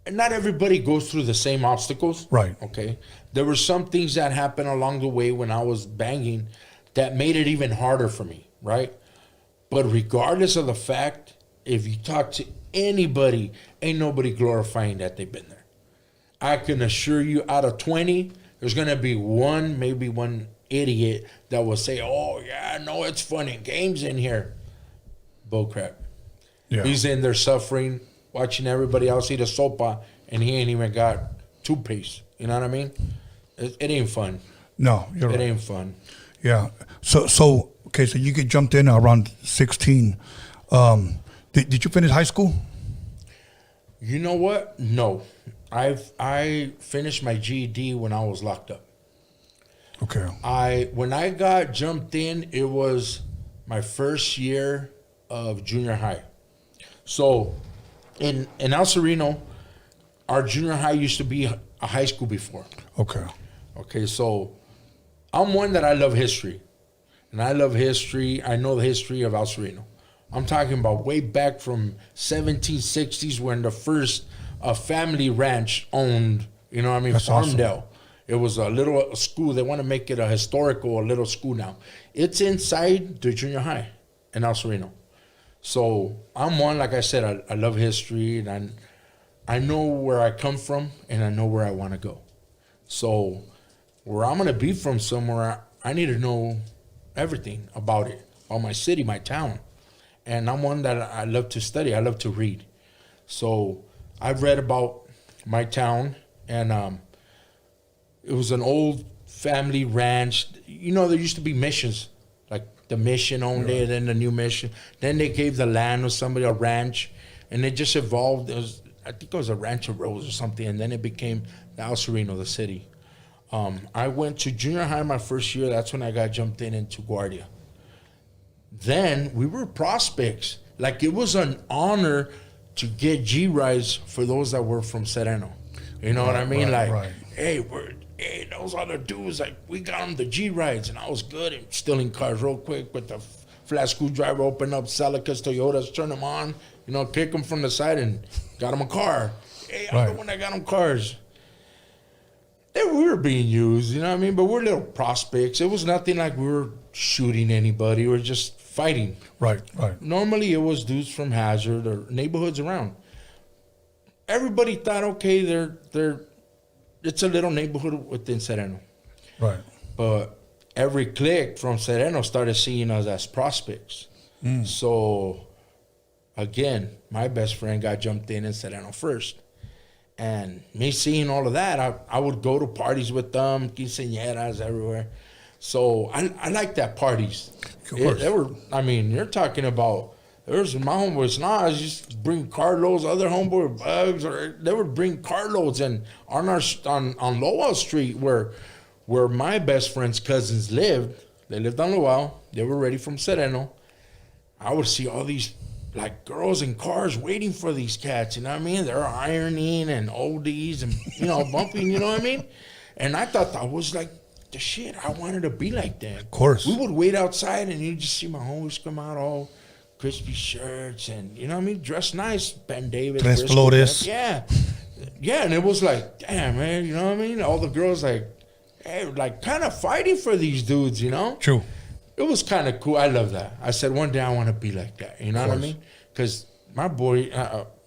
not everybody goes through the same obstacles. Right. Okay. There were some things that happened along the way when I was banging that made it even harder for me, right? But regardless of the fact, if you talk to anybody, ain't nobody glorifying that they've been there. I can assure you, out of 20, there's going to be one, maybe one idiot that will say, oh, yeah, no, it's fun and games in here. Bullcrap. Yeah. He's in there suffering, watching everybody else eat a sopa, and he ain't even got toothpaste. You know what I mean? It ain't fun. No, you're right. It ain't fun. Yeah. So okay, so you get jumped in around 16. Did you finish high school? You know what? No. I finished my GED when I was locked up. Okay. When I got jumped in, it was my first year of junior high. So in El Sereno, our junior high used to be a high school before. Okay. Okay, so I'm one that I love history. And I love history. I know the history of El Sereno. I'm talking about way back from 1760s when the first family ranch owned, you know what I mean, That's Farmdale. awesome. It was a little school. They want to make it a little school now. It's inside the junior high in El Sereno. So I'm one, like I said, I love history, and I know where I come from, and I know where I want to go. So where I'm going to be from somewhere, I need to know everything about it, about my city, my town. And I'm one that I love to study. I love to read. So I've read about my town, and it was an old family ranch. You know, there used to be missions, like the mission owned it, and the new mission. Then they gave the land to somebody, a ranch, and it just evolved. I think it was a Rancho Rose or something, and then it became the El Sereno, the city. I went to junior high my first year. That's when I got jumped into Guardia. Then we were prospects. Like, it was an honor to get G rides for those that were from Sereno. You know what I mean? Hey, those other dudes, like, we got them the G rides, and I was good at stealing cars real quick with the flat screwdriver, open up Celicas, Toyotas, turn them on, you know, kick them from the side, and got them a car. Hey, I'm the one that got them cars. We were being used, you know what I mean? But we're little prospects. It was nothing like we were shooting anybody. We were just fighting. Right. Normally, it was dudes from Hazard or neighborhoods around. Everybody thought, okay, it's a little neighborhood within Sereno. Right. But every clique from Sereno started seeing us as prospects. So, again, my best friend got jumped in Sereno first. And me seeing all of that, I would go to parties with them, quinceañeras everywhere. So I like that parties. You're talking about, there's my homeboys now, just bring carloads, other homeboy bugs, or they would bring carloads. And on Lowell Street, where my best friend's cousins lived, they lived on Lowell, they were ready from Sereno. I would see all these like girls in cars waiting for these cats, you know what I mean? They're ironing and oldies and, you know, bumping, you know what I mean? And I thought that was like the shit. I wanted to be like that. Of course. We would wait outside and you just see my homies come out all crispy shirts and, you know what I mean? Dressed nice, Ben Davis. Tres Flores. Yeah. yeah, and it was like, damn, man, you know what I mean? All the girls like, hey, like kind of fighting for these dudes, you know? True. It was kind of cool. I love that. I said one day I want to be like that. You know what I mean? Because my boy,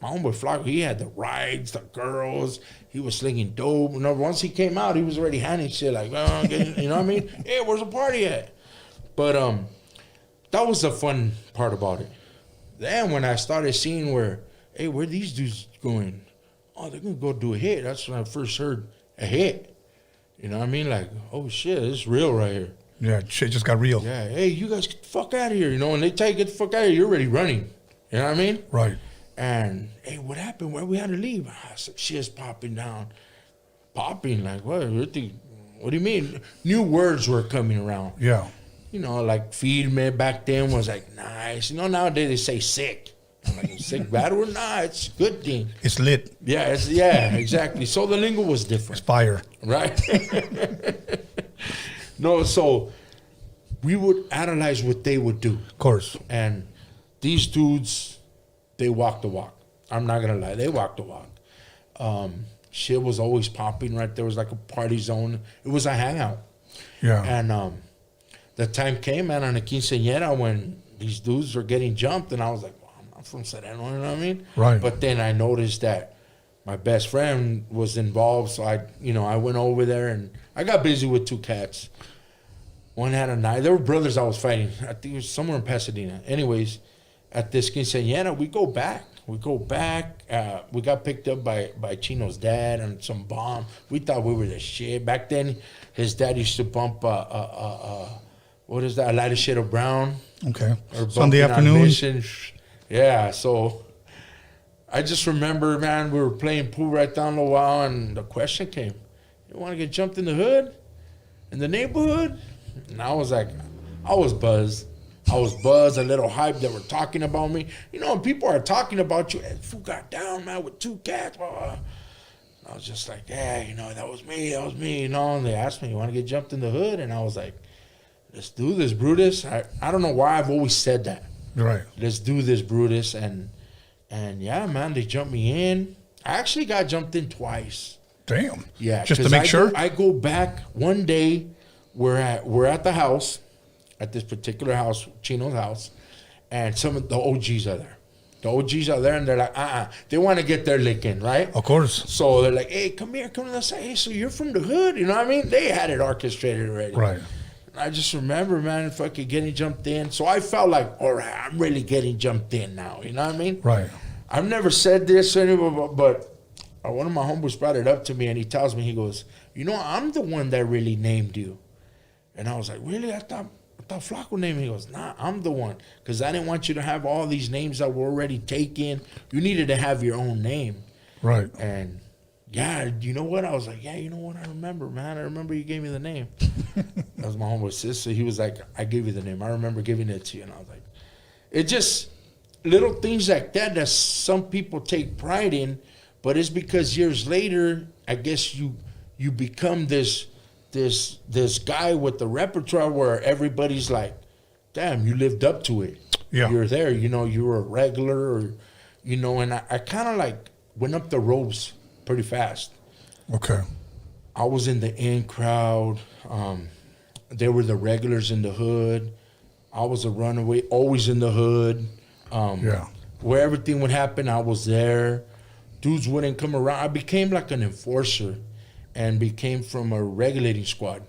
my homeboy Flacco, he had the rides, the girls. He was slinging dope. You know, once he came out, he was already handing shit like, oh, you know what I mean? Hey, where's the party at? But that was the fun part about it. Then when I started seeing where these dudes going? Oh, they're going to go do a hit. That's when I first heard a hit. You know what I mean? Like, oh, shit, it's real right here. Yeah, shit just got real. Yeah, hey, you guys get the fuck out of here, you know, and they tell you get the fuck out of here, you're already running. You know what I mean? Right. And, hey, what happened? Where we had to leave? I said, shit's popping down. Popping? Like, what? What do you mean? New words were coming around. Yeah. You know, like feed me back then was like nice. You know, nowadays they say sick. I'm like, sick, bad or nah, it's a good thing. It's lit. Yeah, exactly. So the lingo was different. It's fire. Right? No, so we would analyze what they would do. Of course. And these dudes, they walked the walk. I'm not going to lie. They walked the walk. Shit was always popping, right? There was like a party zone. It was a hangout. Yeah. And the time came, man, on a quinceañera when these dudes were getting jumped. And I was like, well, I'm not from Sereno, you know what I mean? Right. But then I noticed that my best friend was involved. So I went over there and I got busy with two cats. One had a knife. They were brothers I was fighting. I think it was somewhere in Pasadena. Anyways, at this quinceañera, we go back. We got picked up by Chino's dad and some bomb. We thought we were the shit. Back then, his dad used to bump, what is that, a lighter shade of brown. Okay. Or Sunday bumping on afternoon. Mission. Yeah, so I just remember, man, we were playing pool right down the wall, and the question came, you want to get jumped in the hood? In the neighborhood? And I was like, I was buzzed, a little hyped. They were talking about me. You know, when people are talking about you, hey, fool got down, man, with two cats. Blah, blah. I was just like, yeah, you know, that was me, you know. And they asked me, you want to get jumped in the hood? And I was like, let's do this, Brutus. I don't know why I've always said that. Right. Let's do this, Brutus. And yeah, man, they jumped me in. I actually got jumped in twice. Damn. Yeah. Just to make sure? I go back one day. We're at the house, at this particular house, Chino's house, and some of the OGs are there. The OGs are there, and they're like, They want to get their lick in, right? Of course. So they're like, hey, come here, come to the side. Hey, so you're from the hood? You know what I mean? They had it orchestrated already. Right. I just remember, man, fucking getting jumped in. So I felt like, all right, I'm really getting jumped in now. You know what I mean? Right. I've never said this anymore, but one of my homeboys brought it up to me, and he tells me, he goes, you know, I'm the one that really named you. And I was like, really? I thought Flacco named me. He goes, nah, I'm the one. Because I didn't want you to have all these names that were already taken. You needed to have your own name. Right. And, yeah, you know what? I was like, yeah, you know what? I remember, man. I remember you gave me the name. That was my homeboy's sister. He was like, I gave you the name. I remember giving it to you. And I was like, it just, little things like that some people take pride in. But it's because years later, I guess you become this guy with the repertoire where everybody's like, damn, you lived up to it. Yeah. You're there, you know, you were a regular, or, you know, and I kind of like went up the ropes pretty fast. Okay. I was in the in crowd. They were the regulars in the hood. I was a runaway, always in the hood. Yeah. Where everything would happen, I was there. Dudes wouldn't come around. I became like an enforcer and became from a regulating squad.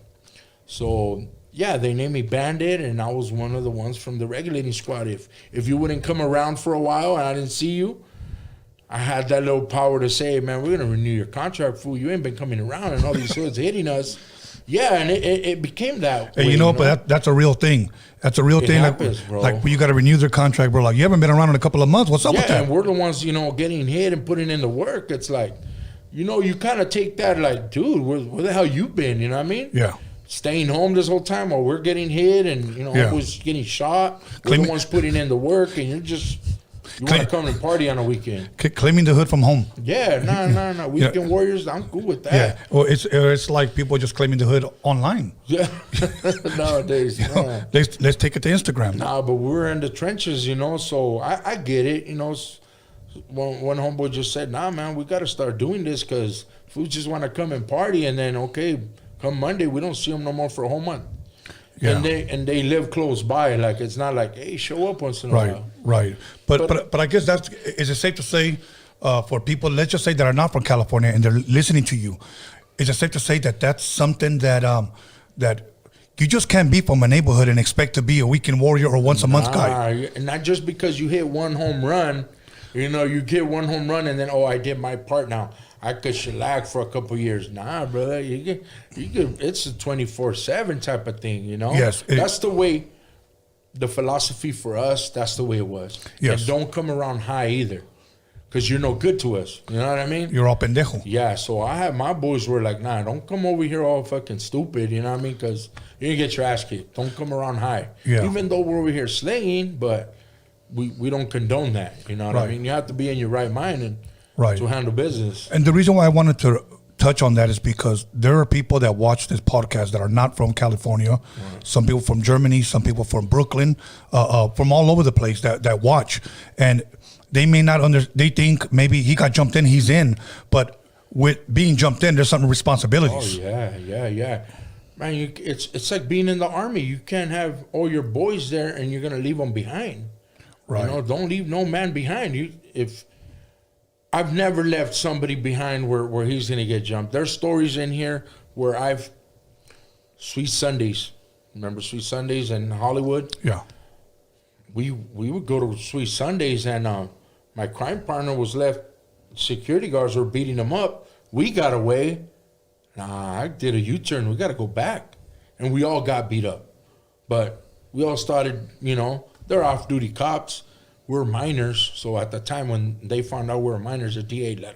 So, yeah, they named me Bandit, and I was one of the ones from the regulating squad. If you wouldn't come around for a while and I didn't see you, I had that little power to say, man, we're going to renew your contract, fool. You ain't been coming around, and all these hoods hitting us. Yeah, and it became that way. Hey, you know, but that's a real thing. That's a real thing. Happens, bro. Like when you got to renew their contract, bro. Like, you haven't been around in a couple of months. What's up with that? And we're the ones, you know, getting hit and putting in the work. It's like, you know, you kind of take that like, dude, where the hell you been? You know what I mean? Yeah. Staying home this whole time while we're getting hit and, you know, was getting shot. We're the ones putting in the work, and you want to come and party on a weekend. Claiming the hood from home. Yeah, no. Weekend warriors, I'm cool with that. Yeah. Well, it's like people just claiming the hood online. Yeah. Nowadays, no. Let's take it to Instagram. Nah, but we're in the trenches, you know, so I get it, you know. one homeboy just said, nah, man, we got to start doing this because fools just want to come and party. And then, okay, come Monday, we don't see them no more for a whole month. Yeah. And they live close by. Like, it's not like, hey, show up once in a while. Right. But I guess is it safe to say for people, let's just say that are not from California and they're listening to you, is it safe to say that that's something that that you just can't be from a neighborhood and expect to be a weekend warrior or once a month guy? Not just because you hit one home run, you get one home run and then, I did my part now. I could shellac for a couple years. Nah, brother, you get. It's a 24/7 type of thing, Yes, that's the way. The philosophy for us, that's the way it was. Yes. And don't come around high either, because you're no good to us. You know what I mean? You're all pendejo. Yeah. So I had my boys were like, nah, don't come over here all fucking stupid. You know what I mean? Because you're gonna get your ass kicked. Don't come around high. Yeah. Even though we're over here slaying, but we don't condone that. You know what I mean? You have to be in your right mind and. Right. To handle business. And the reason why I wanted to touch on that is because there are people that watch this podcast that are not from California. Right. Some people from Germany, some people from Brooklyn, from all over the place that watch. And they may not they think maybe he got jumped in, he's in. But with being jumped in, there's some responsibilities. Oh, yeah. Man, it's like being in the Army. You can't have all your boys there and you're going to leave them behind. Right. Don't leave no man behind. I've never left somebody behind where he's going to get jumped. There's stories in here where Sweet Sundays. Remember Sweet Sundays in Hollywood? Yeah. We would go to Sweet Sundays and my crime partner was left. Security guards were beating him up. We got away. Nah, I did a U-turn. We got to go back. And we all got beat up. But we all started, they're off-duty cops. We're minors, so at the time when they found out we were minors, the DA let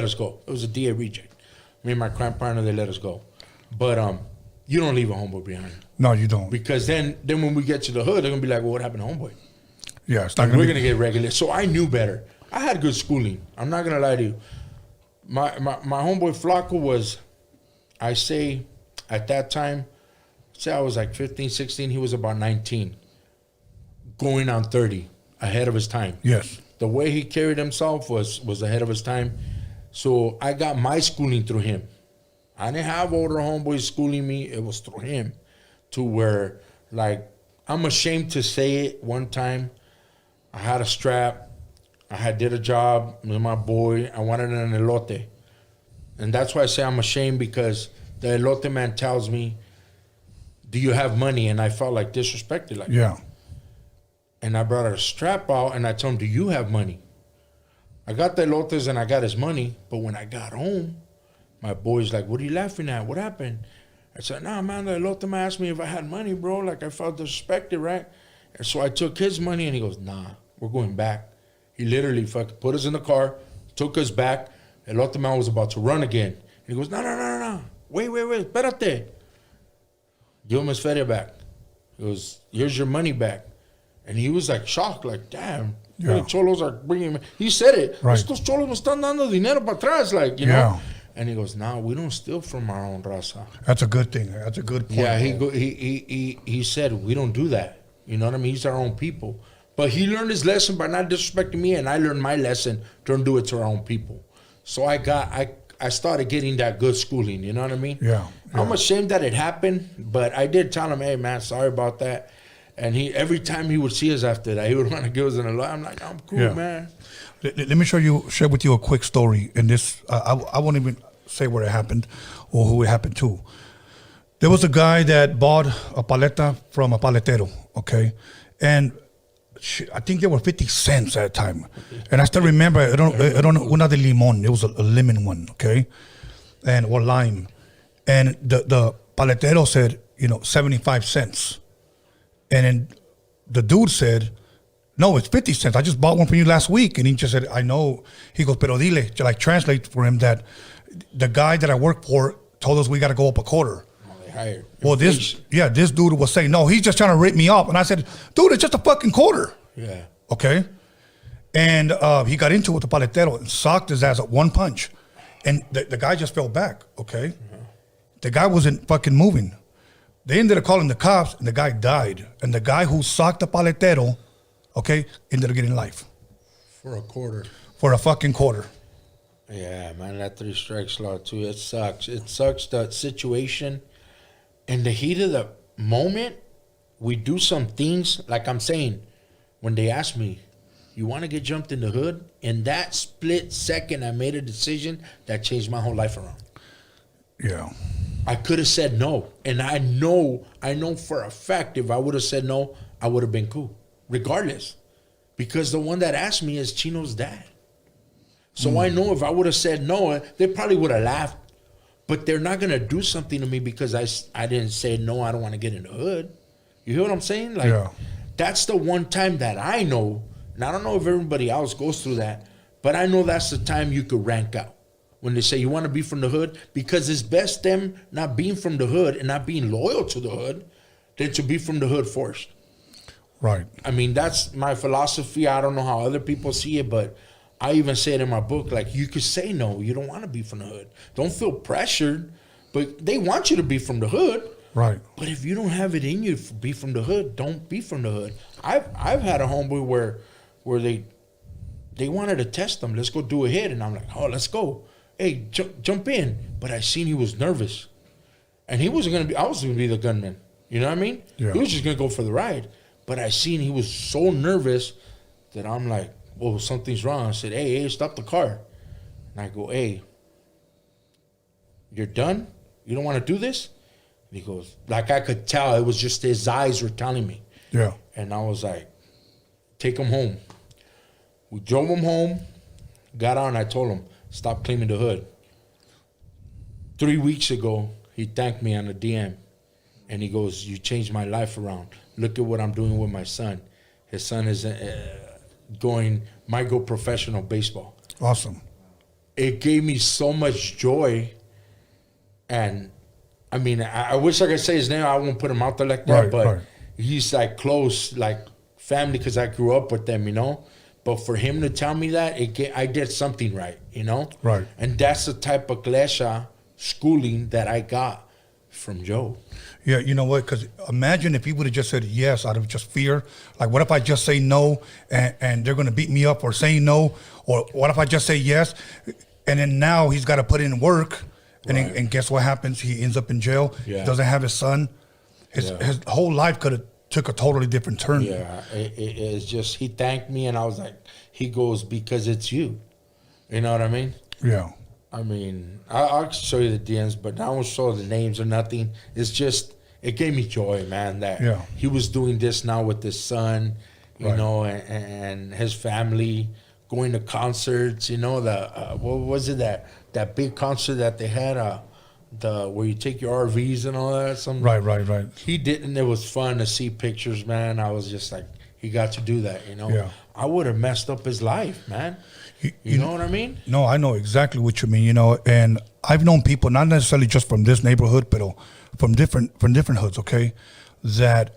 us go. It was a DA reject. Me and my crime partner, they let us go. But you don't leave a homeboy behind. No, you don't. Because then when we get to the hood, they're gonna be like, "Well, what happened to homeboy?" Yeah, it's not we're gonna get regulated. So I knew better. I had good schooling. I'm not gonna lie to you. My homeboy Flaco was, I say, at that time, say I was like 15, 16. He was about 19, going on 30. Ahead of his time. Yes. The way he carried himself was ahead of his time. So I got my schooling through him. I didn't have older homeboys schooling me. It was through him. To where, like, I'm ashamed to say it. One time, I had a strap. I did a job with my boy. I wanted an elote. And that's why I say I'm ashamed, because the elote man tells me, do you have money? And I felt like disrespected. Like, yeah. And I brought a strap out and I told him, do you have money? I got the elotes and I got his money. But when I got home, my boy's like, what are you laughing at? What happened? I said, nah, man, the elote man asked me if I had money, bro. Like, I felt disrespected, right? And so I took his money and he goes, nah, we're going back. He literally fucking put us in the car, took us back. Elote man was about to run again. And he goes, no. Wait, espérate. Give him his feria back. He goes, here's your money back. And he was like shocked, like, damn, cholos are bringing me. He said it. Right. Estos cholos me están dando dinero para atrás, like, you know. And he goes, nah, we don't steal from our own raza. That's a good thing. That's a good point. Yeah, he said, we don't do that. You know what I mean? He's our own people. But he learned his lesson by not disrespecting me, and I learned my lesson, don't do it to our own people. So I started getting that good schooling, you know what I mean? Yeah. I'm ashamed that it happened, but I did tell him, hey, man, sorry about that. And every time he would see us after that, he would want to give us an alert. I'm like, I'm cool, man. Let me share with you a quick story. And this, I won't even say where it happened or who it happened to. There was a guy that bought a paleta from a paletero, okay? And I think they were 50 cents at the time. And I still remember, I don't know, una de limon. It was a lemon one, okay? Or lime. And the paletero said, 75 cents. And then the dude said, no, it's 50 cents. I just bought one from you last week. And he just said, I know. He goes, pero dile, to like translate for him that the guy that I work for told us we got to go up a quarter. Well, this dude was saying, no, he's just trying to rip me off. And I said, dude, it's just a fucking quarter. Yeah. Okay. And he got into it with the paletero and socked his ass at one punch. And the guy just fell back. Okay. Mm-hmm. The guy wasn't fucking moving. They ended up calling the cops, and the guy died. And the guy who socked the paletero, okay, ended up getting life. For a quarter. for a fucking quarter. Yeah, man, that 3 strikes law too. It sucks. It sucks, the situation. In the heat of the moment, we do some things, like I'm saying, when they ask me, you want to get jumped in the hood? In that split second, I made a decision that changed my whole life around. Yeah. I could have said no. And I know for a fact if I would have said no, I would have been cool, regardless. Because the one that asked me is Chino's dad. So I know if I would have said no, they probably would have laughed. But they're not going to do something to me because I didn't say no, I don't want to get in the hood. You hear what I'm saying? Like, that's the one time that I know, and I don't know if everybody else goes through that, but I know that's the time you could rank out. When they say you want to be from the hood, because it's best them not being from the hood and not being loyal to the hood than to be from the hood first. Right. I mean, that's my philosophy. I don't know how other people see it, but I even say it in my book, like, you could say no, you don't want to be from the hood. Don't feel pressured, but they want you to be from the hood. Right. But if you don't have it in you to be from the hood, don't be from the hood. I've had a homeboy where they wanted to test them. Let's go do a hit. And I'm like, oh, let's go. Hey, jump in. But I seen he was nervous. And he wasn't going to be, I was going to be the gunman. You know what I mean? Yeah. He was just going to go for the ride. But I seen he was so nervous that I'm like, whoa, something's wrong. I said, hey, stop the car. And I go, hey, you're done? You don't want to do this? And he goes, like I could tell, it was just his eyes were telling me. Yeah. And I was like, take him home. We drove him home, got out, and I told him, stop claiming the hood. 3 weeks ago, he thanked me on a DM. And he goes, you changed my life around. Look at what I'm doing with my son. His son is might go professional baseball. Awesome. It gave me so much joy. And I mean, I wish I could say his name. I won't put him out there like that, but he's like close, like family, because I grew up with them, you know. But for him to tell me that, I did something right, you know. Right. And that's the type of klesha schooling that I got from Joe. Yeah, you know what? Because imagine if he would have just said yes out of just fear. Like, what if I just say no and they're going to beat me up, or say no? Or what if I just say yes? And then now he's got to put in work. And guess what happens? He ends up in jail. Yeah. He doesn't have his son. His whole life could have took a totally different turn. Yeah, it's just, he thanked me, and I was like, he goes, because it's you. You know what I mean? Yeah. I mean, I'll show you the DMs, but I won't show the names or nothing. It's just, it gave me joy, man, that he was doing this now with his son, you know, and his family, going to concerts, you know, what was it, that big concert that they had, where you take your RVs and all that. Right. He didn't. It was fun to see pictures, man. I was just like, he got to do that, you know. Yeah. I would have messed up his life, man. You know what I mean? No, I know exactly what you mean, you know. And I've known people, not necessarily just from this neighborhood, but from different hoods, okay, that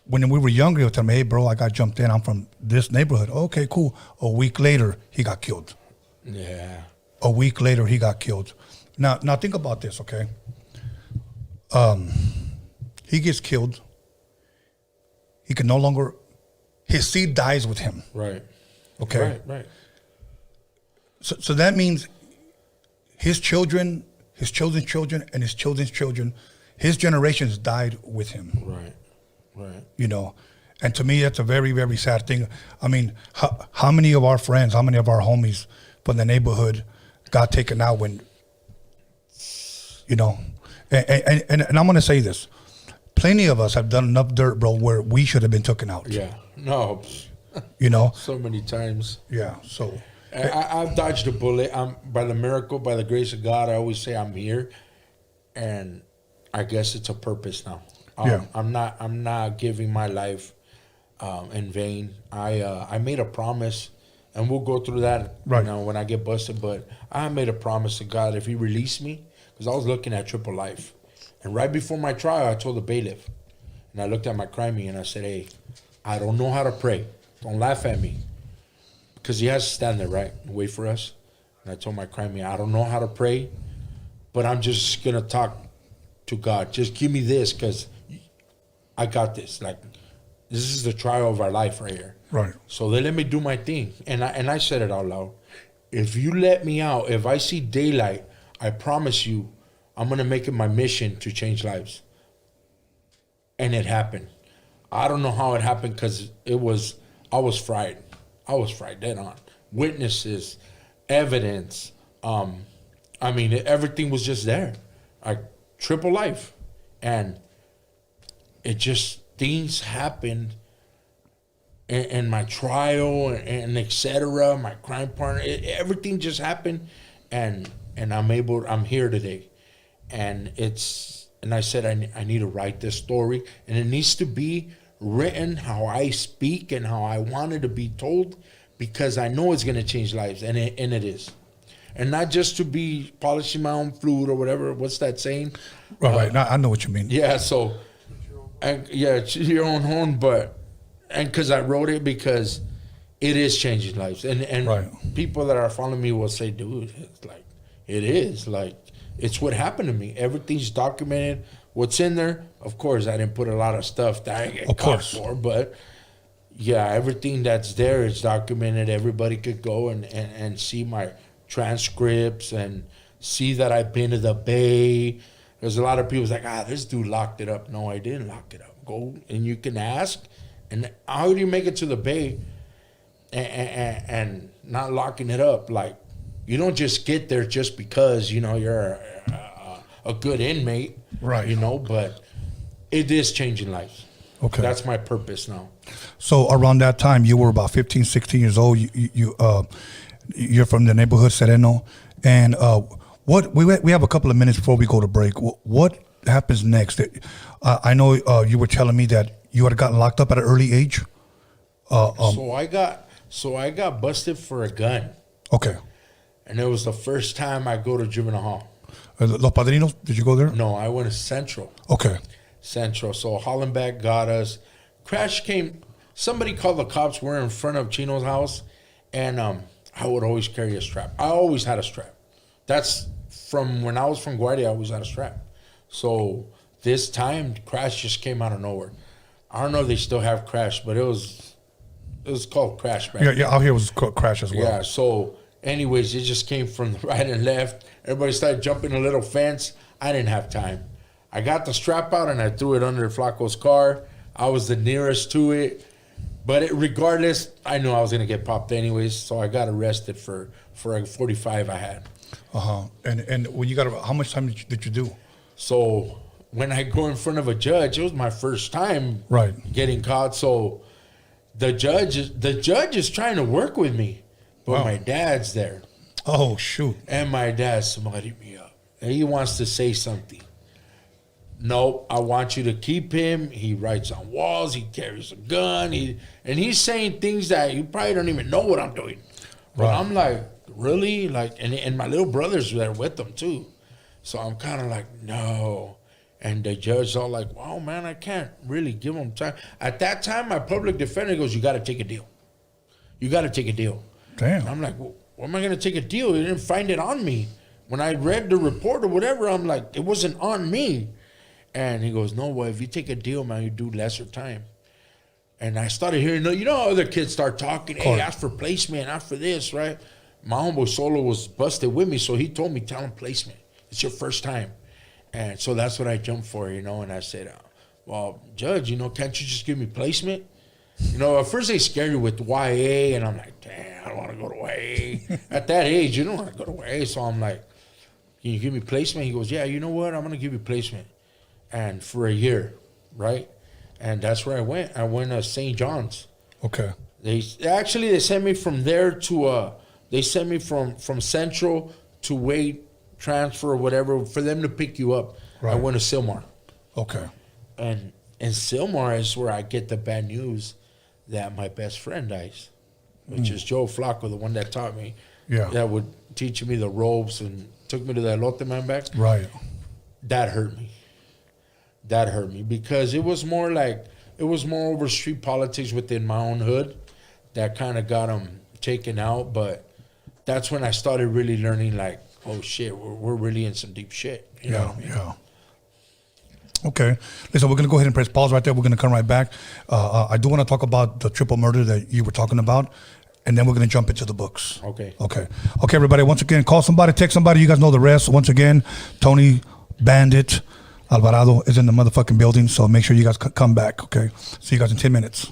when we were younger, they would tell me, hey, bro, I got jumped in. I'm from this neighborhood. Okay, cool. A week later, he got killed. Yeah. A week later, he got killed. Now think about this, okay? He gets killed. He can no longer, his seed dies with him. Right. Okay? Right. So that means his children, his children's children, and his children's children, his generations died with him. Right. You know? And to me, that's a very, very sad thing. I mean, how many of our friends, how many of our homies from the neighborhood got taken out when, you know, and I'm going to say this. Plenty of us have done enough dirt, bro, where we should have been taken out. Yeah. No. You know? So many times. Yeah, so. I've dodged a bullet. By the miracle, by the grace of God, I always say I'm here. And I guess it's a purpose now. I'm not giving my life in vain. I made a promise, and we'll go through that you know, when I get busted. But I made a promise to God, if he released me, because I was looking at triple life. And right before my trial, I told the bailiff, and I looked at my crimey, and I said, hey, I don't know how to pray. Don't laugh at me. Because he has to stand there, right, and wait for us. And I told my crimey, I don't know how to pray, but I'm just going to talk to God. Just give me this, because I got this. Like, this is the trial of our life right here. Right. So they let me do my thing. And I said it out loud. if you let me out, if I see daylight, I promise you, I'm going to make it my mission to change lives. And it happened. I don't know how it happened because I was fried. I was fried dead on. Witnesses, evidence. I mean, everything was just there. Triple life. And it just, things happened in my trial and et cetera, my crime partner, everything just happened. And I'm here today. And I said, I need to write this story, and it needs to be written how I speak and how I want it to be told, because I know it's going to change lives, and it is. And not just to be polishing my own flute or whatever. What's that saying? Right. Now, I know what you mean. Yeah. So, to your own horn, and because I wrote it because it is changing lives, and right. People that are following me will say, dude, it's like, it is like, it's what happened to me. Everything's documented. What's in there? Of course, I didn't put a lot of stuff that I get caught for, but yeah, everything that's there is documented. Everybody could go and see my transcripts and see that I've been to the Bay. There's a lot of people like, this dude locked it up. No, I didn't lock it up. Go and you can ask. And how do you make it to the Bay and not locking it up? Like, you don't just get there just because, you're a good inmate. Right. But it is changing lives. Okay. That's my purpose now. So around that time, you were about 15, 16 years old. You're from the neighborhood, Sereno. And we have a couple of minutes before we go to break. What happens next? I know you were telling me that you had gotten locked up at an early age. So I got busted for a gun. Okay. And it was the first time I go to juvenile hall. Los Padrinos, did you go there? No, I went to Central. Okay. Central. So Hollenbeck got us. Crash came. Somebody called the cops. We're in front of Chino's house. And I would always carry a strap. I always had a strap. That's from when I was from Guardia, I always had a strap. So this time, Crash just came out of nowhere. I don't know if they still have Crash, but it was called Crash back then. Yeah, out here was Crash as well. Yeah, so anyways, it just came from the right and left. Everybody started jumping a little fence. I didn't have time. I got the strap out and I threw it under Flaco's car. I was the nearest to it. But regardless, I knew I was going to get popped anyways, so I got arrested for a 45 I had. Uh-huh. And when you got, how much time did you do? So when I go in front of a judge, it was my first time getting caught. So the judge is trying to work with me, but my dad's there. Oh, shoot. And my dad smarted me up. And he wants to say something. Nope, I want you to keep him. He writes on walls. He carries a gun. And he's saying things that you probably don't even know what I'm doing. But I'm like, really? Like, and my little brothers were there with them too. So I'm kind of like, no. And the judge's all like, wow, man, I can't really give him time. At that time, my public defender goes, you got to take a deal. You got to take a deal. Damn. And I'm like, well, what am I going to take a deal? He didn't find it on me. When I read the report or whatever, I'm like, it wasn't on me. And he goes, no, well, if you take a deal, man, you do lesser time. And I started hearing, how other kids start talking, hey, ask for placement, ask for this, right? My homeboy Solo was busted with me, so he told me, tell him placement. It's your first time. And so that's what I jumped for, and I said, well, Judge, can't you just give me placement? At first they scare you with YA, and I'm like, damn, I don't want to go to YA. At that age, you don't want to go to YA. So I'm like, can you give me placement? He goes, yeah, you know what? I'm going to give you placement. And for a year, right? And that's where I went. I went to St. John's. Okay. They sent me from there to, they sent me from Central to Wade transfer or whatever for them to pick you up. Right. I went to Sylmar. Okay. And in Sylmar is where I get the bad news that my best friend dies, which is Joe Flaco, the one that taught me. Yeah. That would teach me the ropes and took me to the elote man back. Right. That hurt me. That hurt me because it was more over street politics within my own hood that kind of got them taken out. But that's when I started really learning, like, oh shit, we're really in some deep shit. You know what I mean? Yeah. Okay. Listen, we're going to go ahead and press pause right there. We're going to come right back. I do want to talk about the triple murder that you were talking about. and then we're going to jump into the books. Okay. Okay, everybody. Once again, call somebody, text somebody. You guys know the rest. Once again, Tony, Bandit, Alvarado is in the motherfucking building, so make sure you guys come back, okay? See you guys in 10 minutes.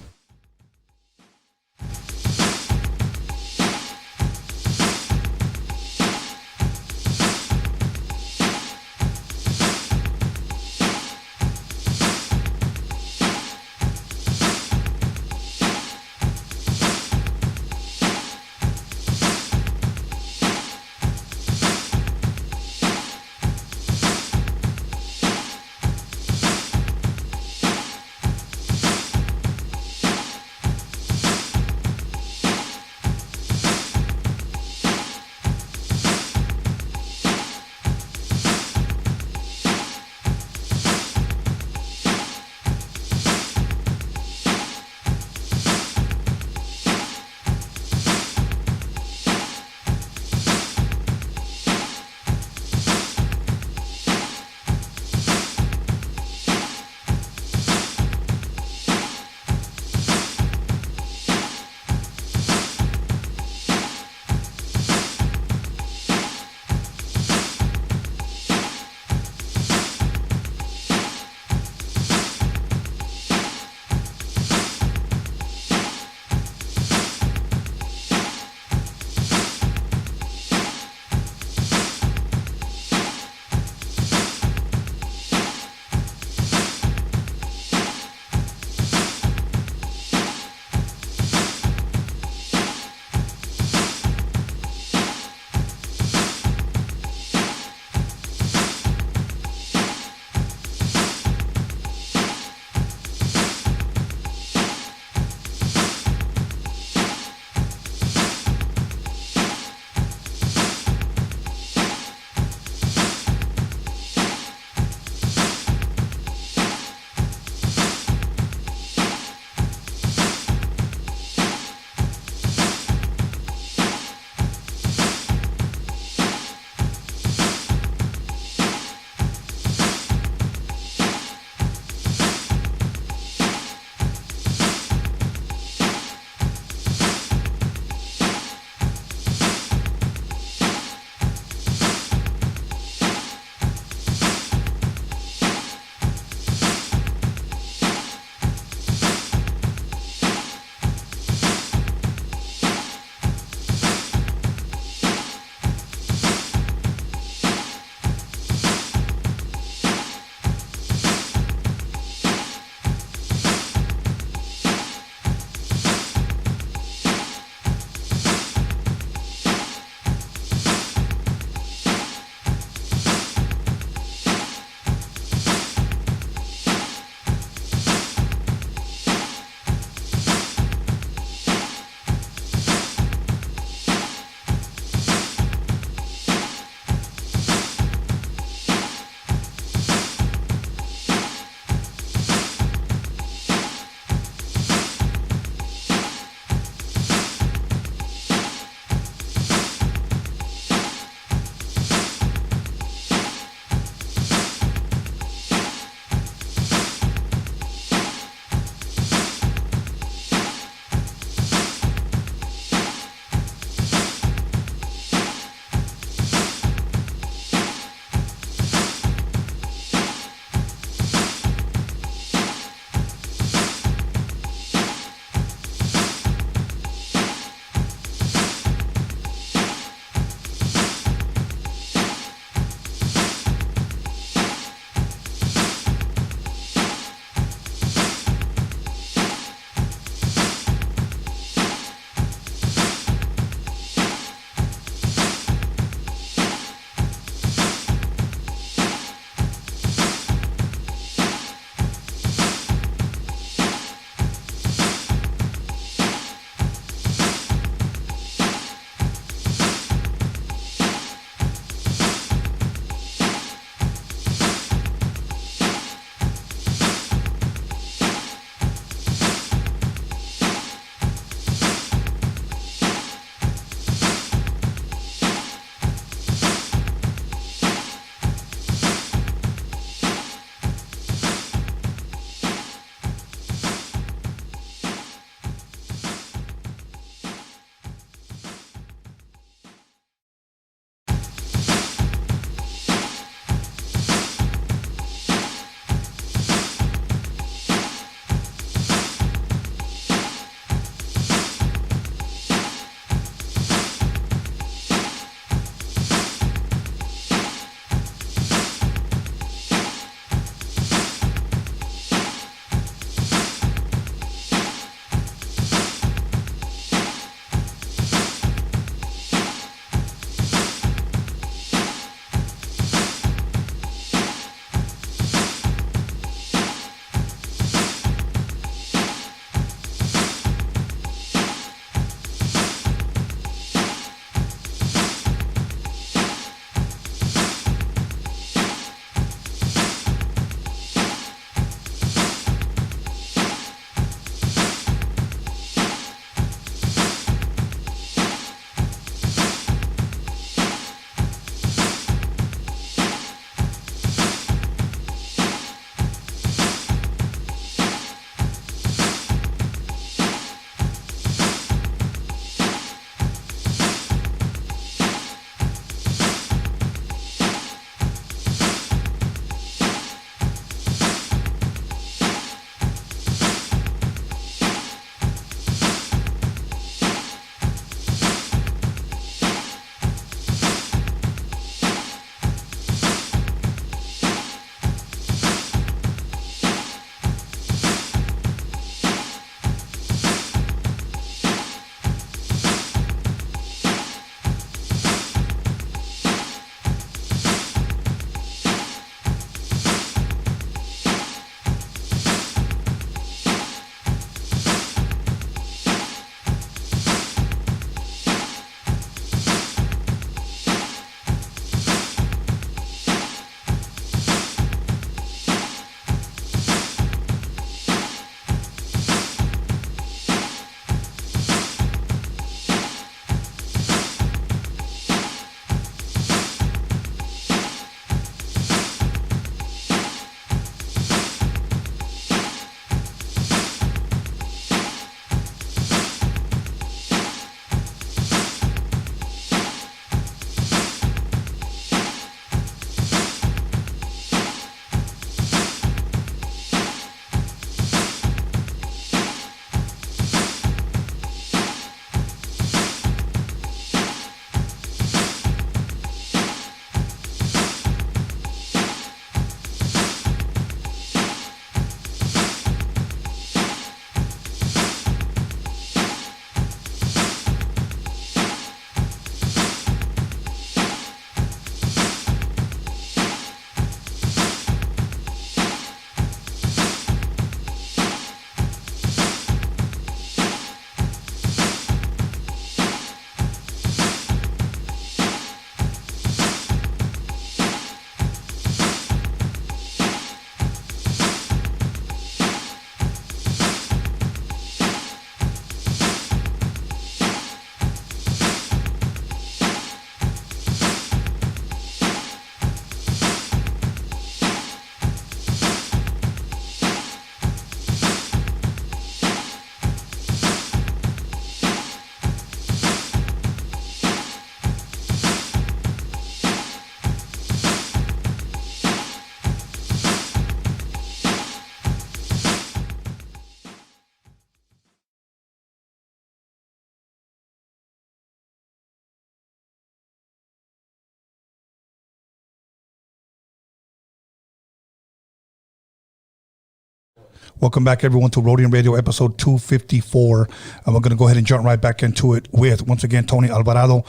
Welcome back, everyone, to Roadium Radio episode 254. And we're going to go ahead and jump right back into it with, once again, Tony Alvarado,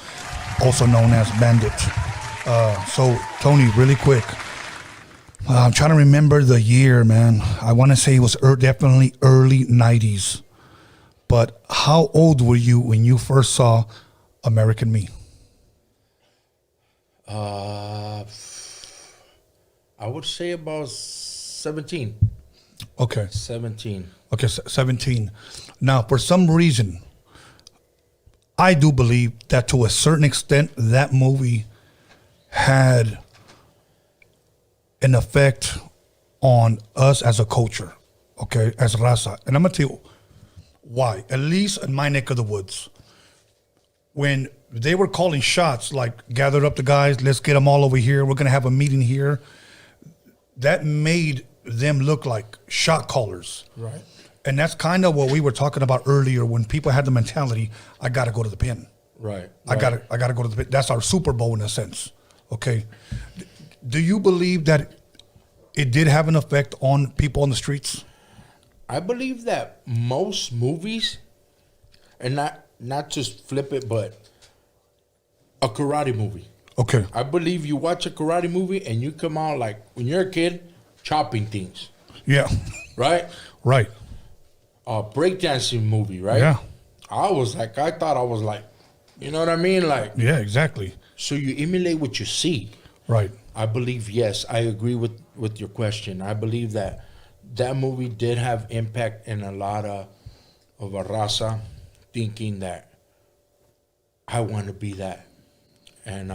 also known as Bandit. So, Tony, really quick. I'm trying to remember the year, man. I want to say it was definitely early 90s. But how old were you when you first saw American Me? I would say about 17. Okay. 17. Okay, 17. Now, for some reason, I do believe that to a certain extent, that movie had an effect on us as a culture, okay, as Raza. And I'm going to tell you why, at least in my neck of the woods. When they were calling shots, like, gather up the guys, let's get them all over here, we're going to have a meeting here, that made them look like shot callers. Right. And that's kind of what we were talking about earlier when people had the mentality, I got to go to the pin. Right. I got to go to the pin. That's our Super Bowl in a sense. Okay. Do you believe that it did have an effect on people on the streets? I believe that most movies, and not just flip it, but a karate movie. Okay. I believe you watch a karate movie and you come out like, when you're a kid, chopping things. Yeah. Right? Right. A breakdancing movie, right? Yeah. I thought I was like, you know what I mean? Like, Yeah, exactly. so you emulate what you see. Right. I believe, yes, I agree with your question. I believe that movie did have impact in a lot of a Raza thinking that I want to be that. And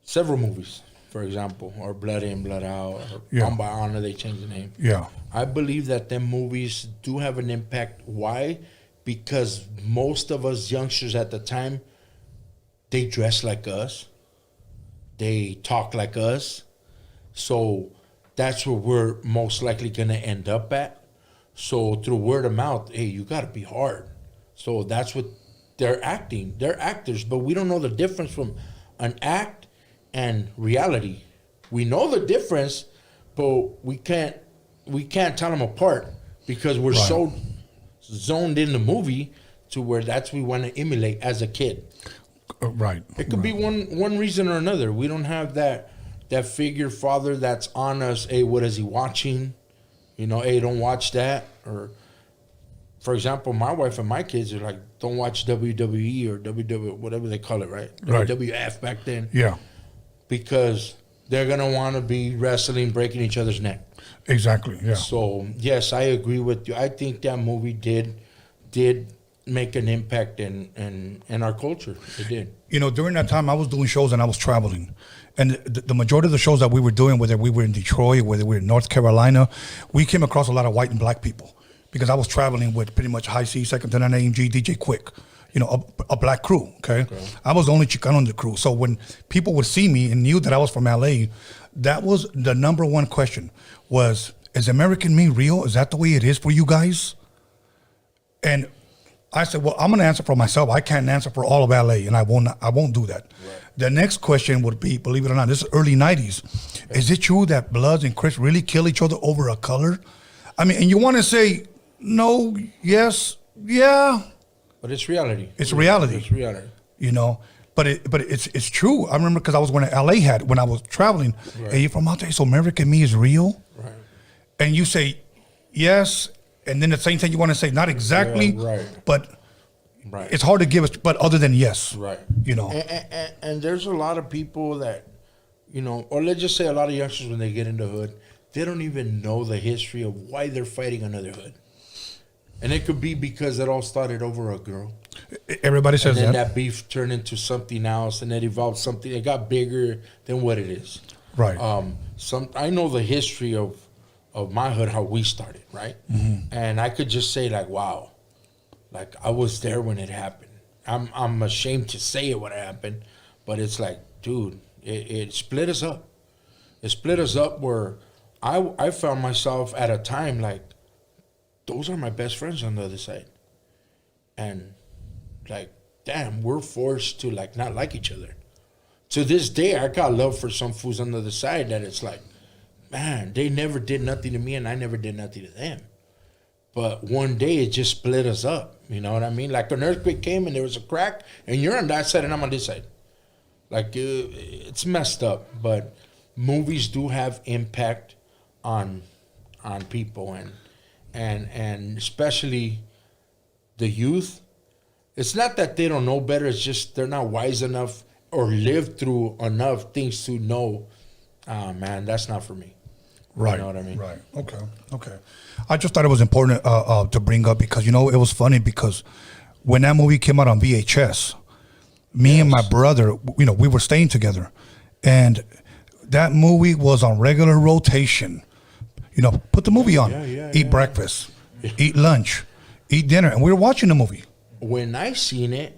several movies, for example, or Blood In, Blood Out, or Yeah. On By Honor, they changed the name. Yeah. I believe that them movies do have an impact. Why? Because most of us youngsters at the time, they dress like us. They talk like us. So that's where we're most likely going to end up at. So through word of mouth, hey, you got to be hard. So that's what they're acting. They're actors, but we don't know the difference from an act and reality. We know the difference, but we can't tell them apart because we're so zoned in the movie to where that's what we want to emulate as a kid. Right. It could be one reason or another. We don't have that figure father that's on us. Hey, what is he watching? You know, hey, don't watch that. Or, for example, my wife and my kids are like, don't watch WWE or WW, whatever they call it, right? Right. WWF back then. Yeah. Because they're going to want to be wrestling, breaking each other's neck. Exactly. Yeah. So, yes, I agree with you. I think that movie did make an impact in our culture. It did. You know, during that time, I was doing shows and I was traveling. And the majority of the shows that we were doing, whether we were in Detroit, whether we were in North Carolina, we came across a lot of white and black people because I was traveling with pretty much High C, Second Tenant AMG, DJ Quick, you know, a black crew, okay? I was the only Chicano in the crew. So when people would see me and knew that I was from LA, that was the number one question was, is American Me real? Is that the way it is for you guys? And I said, well, I'm going to answer for myself. I can't answer for all of LA, and I won't do that. Right. The next question would be, believe it or not, this is early 90s. Is it true that Bloods and Crips really kill each other over a color? I mean, and you want to say no, yes, yeah. But it's reality. It's reality. It's reality. You know, but it's true. I remember because I was when LA had, when I was traveling, Right. Hey, you from out there, so American Me is real? Right. And you say, yes, and then the same thing you want to say, not exactly, Yeah, right. but Right. it's hard to give it, but other than yes. Right. You know. And there's a lot of people that, you know, or let's just say a lot of youngsters when they get into hood, they don't even know the history of why they're fighting another hood. And it could be because it all started over a girl. Everybody says And then that. that beef turned into something else and it evolved something. It got bigger than what it is. Right. I know the history of my hood, how we started, right? Mm-hmm. And I could just say like, wow, like I was there when it happened. I'm ashamed to say it when it happened, but it's like, dude, it split us up. It split us up where I found myself at a time like, those are my best friends on the other side. And like, damn, we're forced to like not like each other. To this day, I got love for some fools on the other side that it's like, man, they never did nothing to me and I never did nothing to them. But one day it just split us up. You know what I mean? Like an earthquake came and there was a crack and you're on that side and I'm on this side. Like it's messed up. But movies do have impact on people and especially the youth. It's not that they don't know better. It's just they're not wise enough or lived through enough things to know, man, that's not for me. Right. You know what I mean? Right. Okay. I just thought it was important to bring up because, you know, it was funny because when that movie came out on VHS, me and my brother, you know, we were staying together. And that movie was on regular rotation. You know, put the movie on, eat breakfast, eat lunch, eat dinner. And we were watching the movie. When I seen it,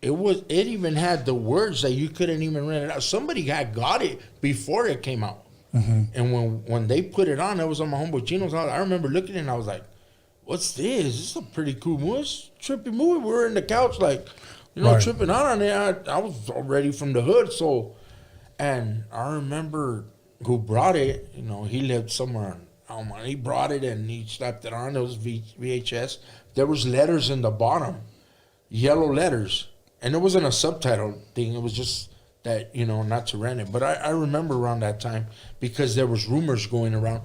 it even had the words that you couldn't even rent it out. Somebody had got it before it came out. Mm-hmm. And when they put it on, it was on my homeboy Chino's house. I remember looking at it and I was like, what's this? This is a pretty cool movie. It's a trippy movie. We were in the couch like, you know, tripping out on it. I was already from the hood. So, and I remember who brought it, you know, he lived somewhere in he brought it and he slapped it on. It was VHS. There was letters in the bottom, yellow letters. And it wasn't a subtitle thing. It was just that, you know, not to rent it. But I remember around that time because there was rumors going around.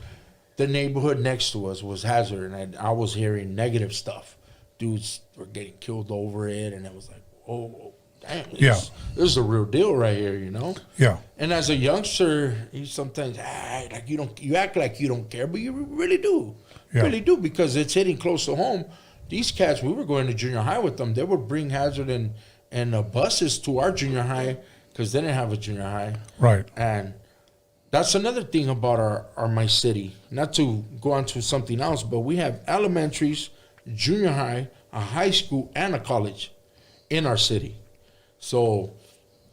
The neighborhood next to us was Hazard, and I was hearing negative stuff. Dudes were getting killed over it, and it was like, oh, damn. This is a real deal right here, you know? Yeah. And as a youngster, you sometimes, like you act like you don't care, but you really do. Yeah. Really do, because it's hitting close to home. These cats, we were going to junior high with them. They would bring Hazard and buses to our junior high because they didn't have a junior high. Right. And that's another thing about my city. Not to go on to something else, but we have elementaries, junior high, a high school, and a college in our city. So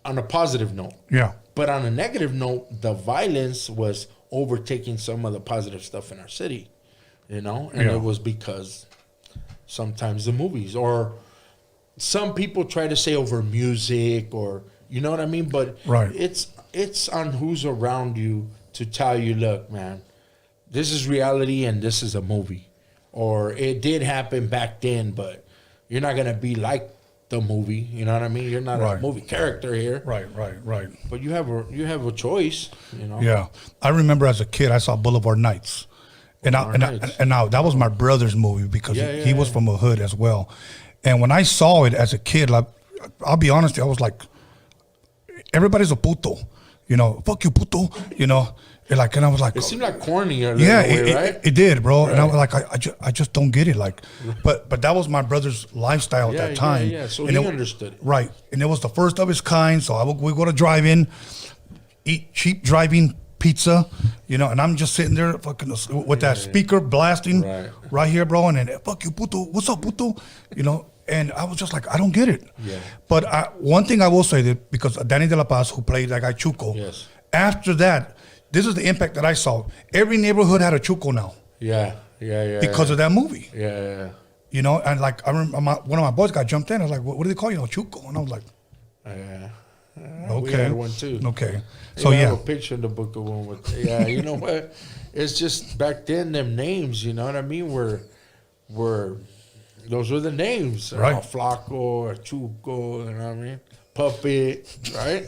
on a positive note. Yeah. But on a negative note, the violence was overtaking some of the positive stuff in our city, you know? And it was because sometimes the movies, or some people try to say over music, or you know what I mean? But it's on who's around you to tell you, look, man, this is reality and this is a movie. Or it did happen back then, but you're not going to be like the movie. You know what I mean? You're not a movie character here. Right. But you have a choice, you know? Yeah. I remember as a kid, I saw Boulevard Nights. And now that was my brother's movie because he was from a hood as well. And when I saw it as a kid, like, I'll be honest, I was like, everybody's a puto, you know, fuck you, puto, you know. And I was like, it seemed like corny, right? It did, bro. Right. And I was like, I just don't get it, like, but that was my brother's lifestyle at that time. Yeah. So and he understood it, right? And it was the first of its kind. So we go to drive-in, eat cheap driving pizza, you know, and I'm just sitting there fucking with that speaker blasting right here, bro, and then fuck you, puto, what's up, puto, you know. And I was just like, I don't get it. Yeah. But one thing I will say that because Danny De La Paz, who played that guy Chuco, after that, this is the impact that I saw. Every neighborhood had a Chuco now. Yeah. Because of that movie. Yeah. You know, and like I remember one of my boys got jumped in. I was like, what do they call you? Chuco. And I was like, okay. We had one too. Okay. So I have a picture in the book of one with. Yeah, you know what? It's just back then them names. You know what I mean? Were those were the names, right? Flaco or Chuco. You know what I mean? Puppet, right?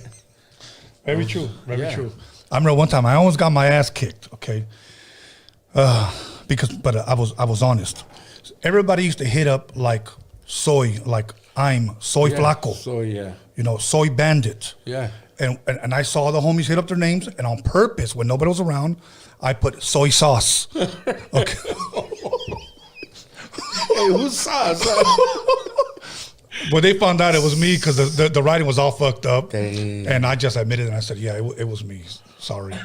Very true. Very true. I remember one time I almost got my ass kicked. Okay. But I was honest. Everybody used to hit up like soy, like I'm soy flaco. Soy, you know, soy bandit. Yeah. And I saw the homies hit up their names, and on purpose, when nobody was around, I put soy sauce. Okay. Hey, who's sauce? Well, they found out it was me because the writing was all fucked up. Dang. And I just admitted it, and I said, yeah, it was me. Sorry.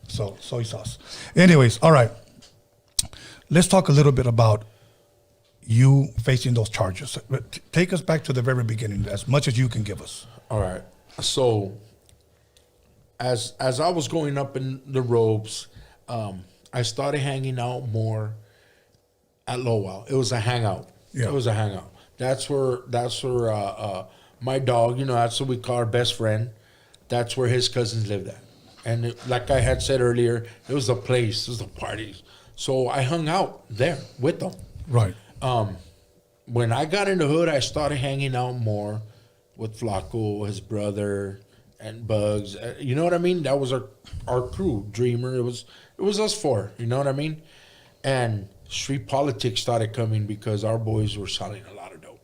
So, soy sauce. Anyways, all right. Let's talk a little bit about you facing those charges. Take us back to the very beginning, as much as you can give us. All right. So, as I was going up in the ropes, I started hanging out more at Lowell. It was a hangout. Yeah. It was a hangout. That's where my dog, you know, that's what we call our best friend. That's where his cousins lived at. And like I had said earlier, it was a place, it was a party. So I hung out there with them. Right. When I got in the hood, I started hanging out more with Flaco, his brother, and Bugs. You know what I mean? That was our crew, Dreamer. It was us four. You know what I mean? And street politics started coming because our boys were selling a lot of dope.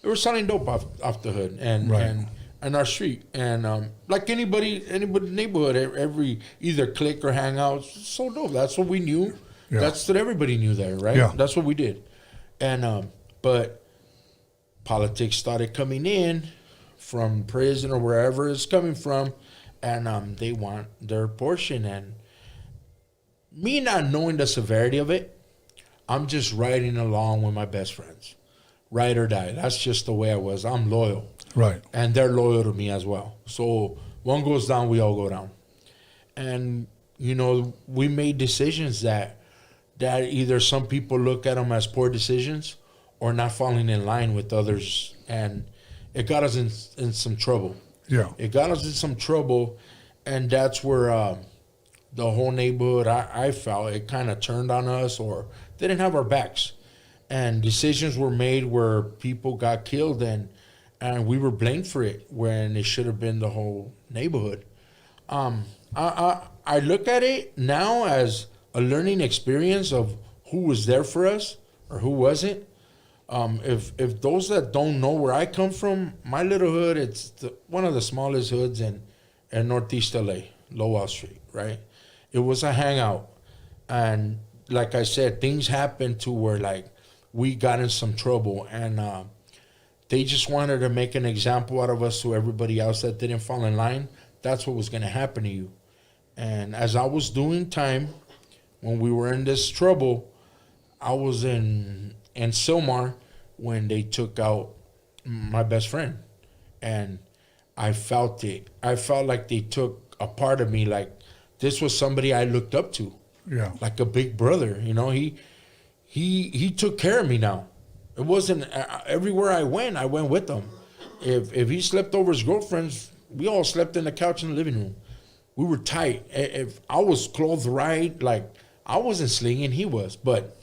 They were selling dope off the hood and our street. And like anybody neighborhood, every either clique or hangout, so dope. That's what we knew. Yeah. That's what everybody knew there, right? Yeah. That's what we did. And but politics started coming in from prison or wherever it's coming from, and they want their portion. And me not knowing the severity of it, I'm just riding along with my best friends. Ride or die. That's just the way I was. I'm loyal. Right. And they're loyal to me as well. So one goes down, we all go down. And, you know, we made decisions that either some people look at them as poor decisions or not falling in line with others. And it got us in some trouble. Yeah. It got us in some trouble. And that's where the whole neighborhood, I felt, it kind of turned on us or they didn't have our backs. And decisions were made where people got killed and we were blamed for it when it should have been the whole neighborhood. I look at it now as a learning experience of who was there for us or who wasn't. If those that don't know where I come from, my little hood, it's one of the smallest hoods in Northeast LA, Lowell Street, right? It was a hangout. And like I said, things happened to where like we got in some trouble and they just wanted to make an example out of us so everybody else that didn't fall in line, that's what was going to happen to you. And as I was doing time, when we were in this trouble, I was in Silmar when they took out my best friend. And I felt it. I felt like they took a part of me, like this was somebody I looked up to. Yeah. Like a big brother, you know, he took care of me now. It wasn't everywhere I went with him. If he slept over his girlfriends, we all slept in the couch in the living room. We were tight. If I was clothed right, like I wasn't slinging, he was, but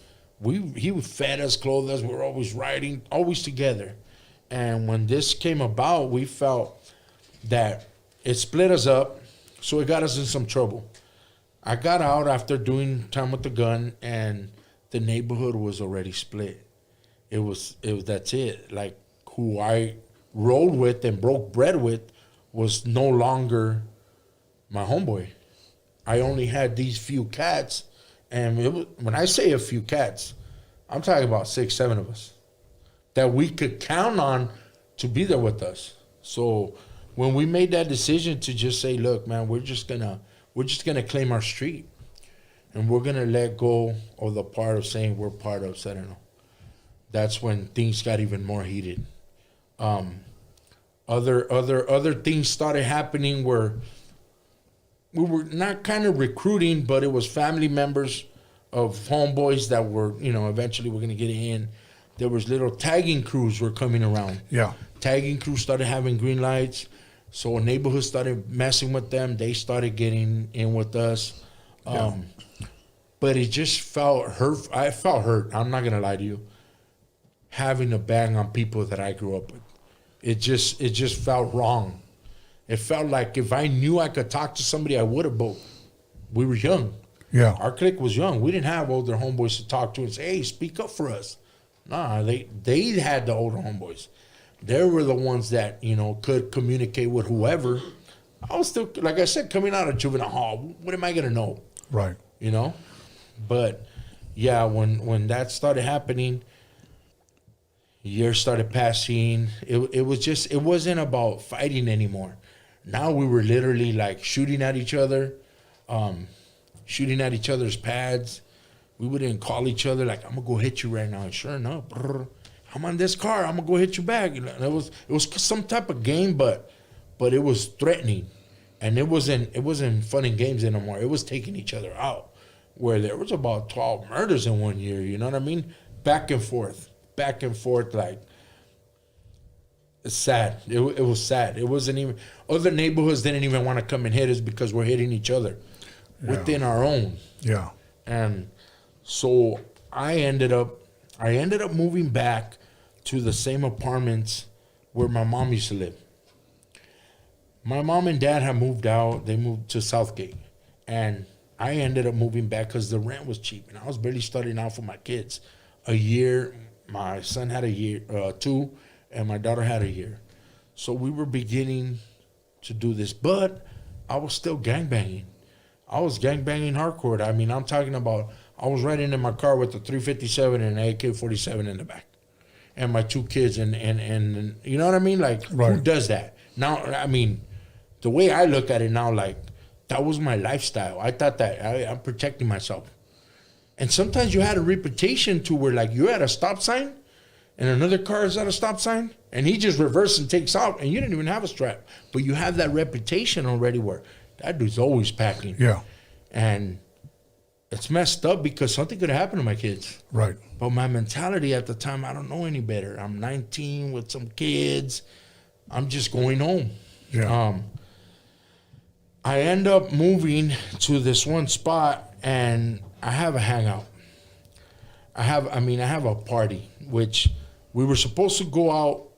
he fed us, clothed us. We were always riding, always together. And when this came about, we felt that it split us up, so it got us in some trouble. I got out after doing time with the gun, and the neighborhood was already split. It was that's it. Like who I rolled with and broke bread with was no longer my homeboy. I only had these few cats, and when I say a few cats, I'm talking about 6, 7 of us that we could count on to be there with us. So when we made that decision to just say, look, man, we're just gonna claim our street, and we're gonna let go of the part of saying we're part of Sereno. That's when things got even more heated. Other things started happening where we were not kind of recruiting, but it was family members of homeboys that were, you know, eventually we're gonna get in. There was little tagging crews were coming around. Yeah. Tagging crews started having green lights. So a neighborhood started messing with them. They started getting in with us. But it just felt hurt. I felt hurt. I'm not going to lie to you. Having to bang on people that I grew up with. It just felt wrong. It felt like if I knew I could talk to somebody, I would have, but we were young. Yeah. Our clique was young. We didn't have older homeboys to talk to and say, hey, speak up for us. Nah, they had the older homeboys. They were the ones that, you know, could communicate with whoever. I was still, like I said, coming out of juvenile hall. What am I going to know? Right. You know? But, yeah, when that started happening, years started passing. It wasn't about fighting anymore. Now we were literally, like, shooting at each other, shooting at each other's pads. We wouldn't call each other, like, I'm going to go hit you right now. And sure enough, I'm on this car. I'm gonna go hit you back. And it was some type of game, but it was threatening, and it wasn't fun and games anymore. It was taking each other out. Where there was about 12 murders in 1 year. You know what I mean? Back and forth, like It's sad. It was sad. It wasn't even, other neighborhoods didn't even want to come and hit us because we're hitting each other within our own. Yeah. And so I ended up moving back to the same apartments where my mom used to live. My mom and dad had moved out. They moved to Southgate. And I ended up moving back because the rent was cheap. And I was barely starting out for my kids. A year, my son had a year, 2, and my daughter had a year. So we were beginning to do this. But I was still gangbanging. I was gangbanging hardcore. I mean, I'm talking about, I was riding in my car with a 357 and an AK-47 in the back. And my 2 kids, and you know what I mean? Like, right. Who does that? Now, I mean, the way I look at it now, like, that was my lifestyle. I thought that I'm protecting myself. And sometimes you had a reputation to where, like, you're at a stop sign and another car is at a stop sign and he just reverses and takes out and you didn't even have a strap. But you have that reputation already where that dude's always packing. Yeah. And it's messed up because something could happen to my kids. Right. But my mentality at the time, I don't know any better. I'm 19 with some kids. I'm just going home. Yeah. I end up moving to this one spot and I have a hangout. I have a party, which we were supposed to go out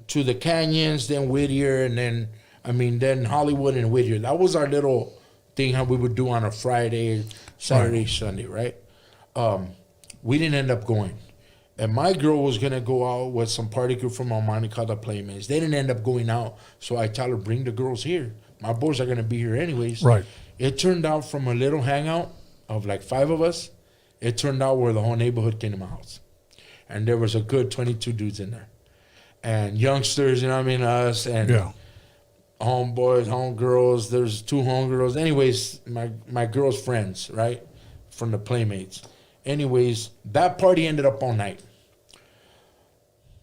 to the canyons, then Whittier, and then Hollywood and Whittier. That was our little thing how we would do on a Friday, Saturday, right. Sunday, right? We didn't end up going. And my girl was going to go out with some party group from Almani called the Playmates. They didn't end up going out, so I tell her, bring the girls here. My boys are going to be here anyways. Right. It turned out from a little hangout of like 5 of us, it turned out where the whole neighborhood came to my house. And there was a good 22 dudes in there. And youngsters, you know what I mean, us, and homeboys, homegirls. There's 2 homegirls. Anyways, my girl's friends, right, from the Playmates. Anyways, that party ended up all night.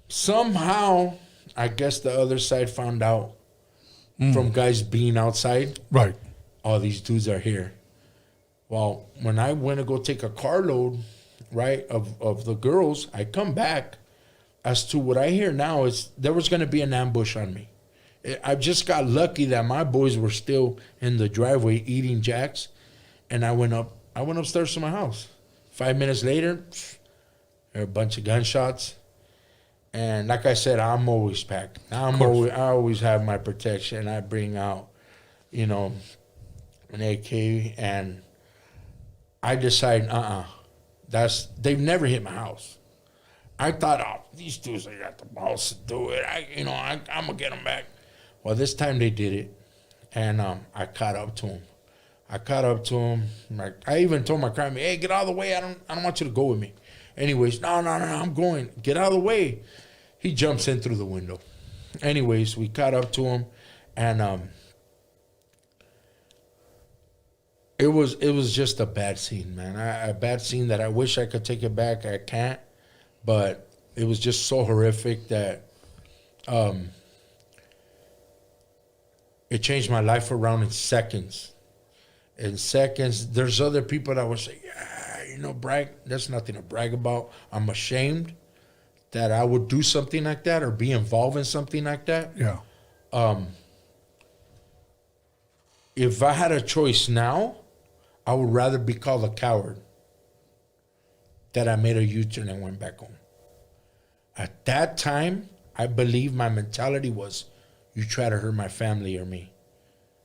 Somehow, I guess the other side found out from guys being outside. Right. Oh, these dudes are here. Well, when I went to go take a carload, right, of the girls, I come back. As to what I hear now is there was going to be an ambush on me. I just got lucky that my boys were still in the driveway eating jacks, and I went upstairs to my house. 5 minutes later, there were a bunch of gunshots. And like I said, I'm always packed. I always have my protection. I bring out, you know, an AK, and I decide, they've never hit my house. I thought, oh, these dudes, they got the balls to do it. I'm going to get them back. Well, this time they did it, and I caught up to them. Like, I even told my crime, hey, get out of the way. I don't want you to go with me. Anyways, no, I'm going. Get out of the way. He jumps in through the window. Anyways, we caught up to him, and it was just a bad scene, man. A bad scene that I wish I could take it back. I can't. But it was just so horrific that it changed my life around in seconds. In seconds, there's other people that would say, yeah, brag. There's nothing to brag about. I'm ashamed that I would do something like that or be involved in something like that. Yeah. If I had a choice now, I would rather be called a coward that I made a U-turn and went back home. At that time, I believe my mentality was, you try to hurt my family or me,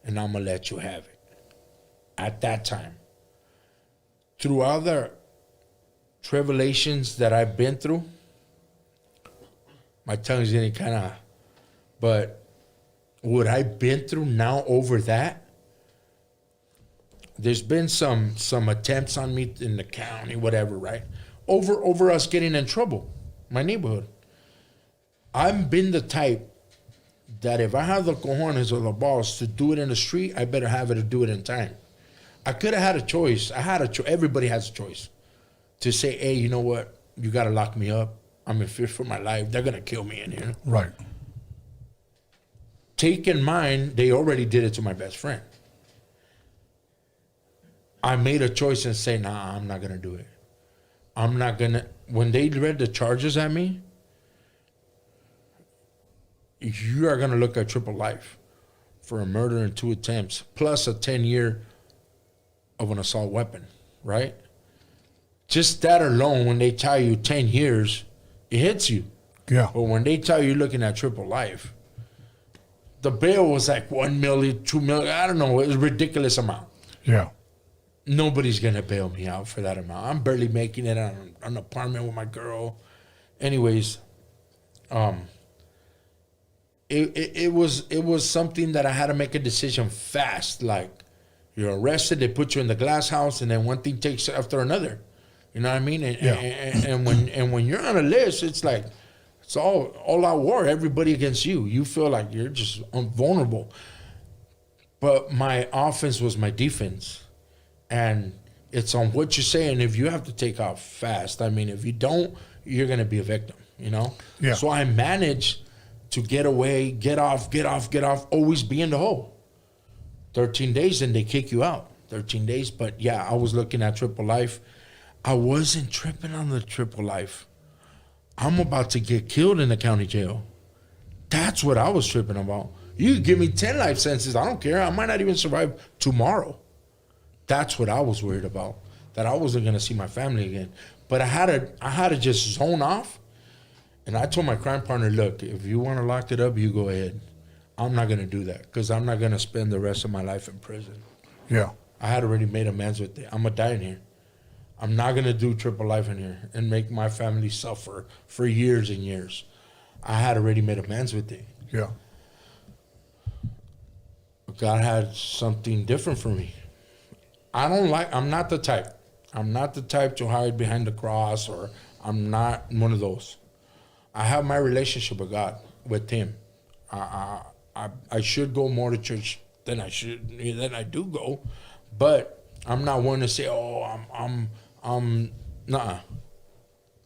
and I'm going to let you have it. At that time. Through all the tribulations that I've been through, my tongue's getting kind of, but what I've been through now over that, there's been some attempts on me in the county, whatever, right? Over us getting in trouble, my neighborhood. I've been the type that if I have the cojones or the balls to do it in the street, I better have it to do it in time. I could have had a choice. Everybody has a choice to say, hey, you know what? You got to lock me up. I'm in fear for my life. They're going to kill me in here. Right. Take in mind, they already did it to my best friend. I made a choice and say, nah, I'm not going to do it. I'm not going to. When they read the charges at me, you are going to look at triple life for a murder and 2 attempts, plus a 10-year of an assault weapon, right? Just that alone, when they tell you 10 years, it hits you. Yeah. But when they tell you you're looking at triple life, the bail was like 1 million, 2 million. I don't know. It was a ridiculous amount. Yeah. Nobody's going to bail me out for that amount. I'm barely making it on an apartment with my girl. Anyways, it was something that I had to make a decision fast. Like, you're arrested, they put you in the glass house, and then one thing takes after another. You know what I mean? And when you're on a list, it's like it's all out war. Everybody against you. You feel like you're just vulnerable. But my offense was my defense, and it's on what you say. And if you have to take off fast, I mean, if you don't, you're gonna be a victim. You know? Yeah. So I managed to get away, get off, always be in the hole. 13 days and they kick you out. 13 days. But yeah, I was looking at triple life. I wasn't tripping on the triple life. I'm about to get killed in the county jail. That's what I was tripping about. You could give me 10 life sentences. I don't care. I might not even survive tomorrow. That's what I was worried about. That I wasn't going to see my family again. But I had to just zone off. And I told my crime partner, look, if you want to lock it up, you go ahead. I'm not going to do that because I'm not going to spend the rest of my life in prison. Yeah. I had already made amends with it. I'm going to die in here. I'm not going to do triple life in here and make my family suffer for years and years. I had already made amends with it. Yeah. God had something different for me. I'm not the type. I'm not the type to hide behind the cross, or I'm not one of those. I have my relationship with God, with Him. I should go more to church than I do go, but I'm not one to say, oh, nah.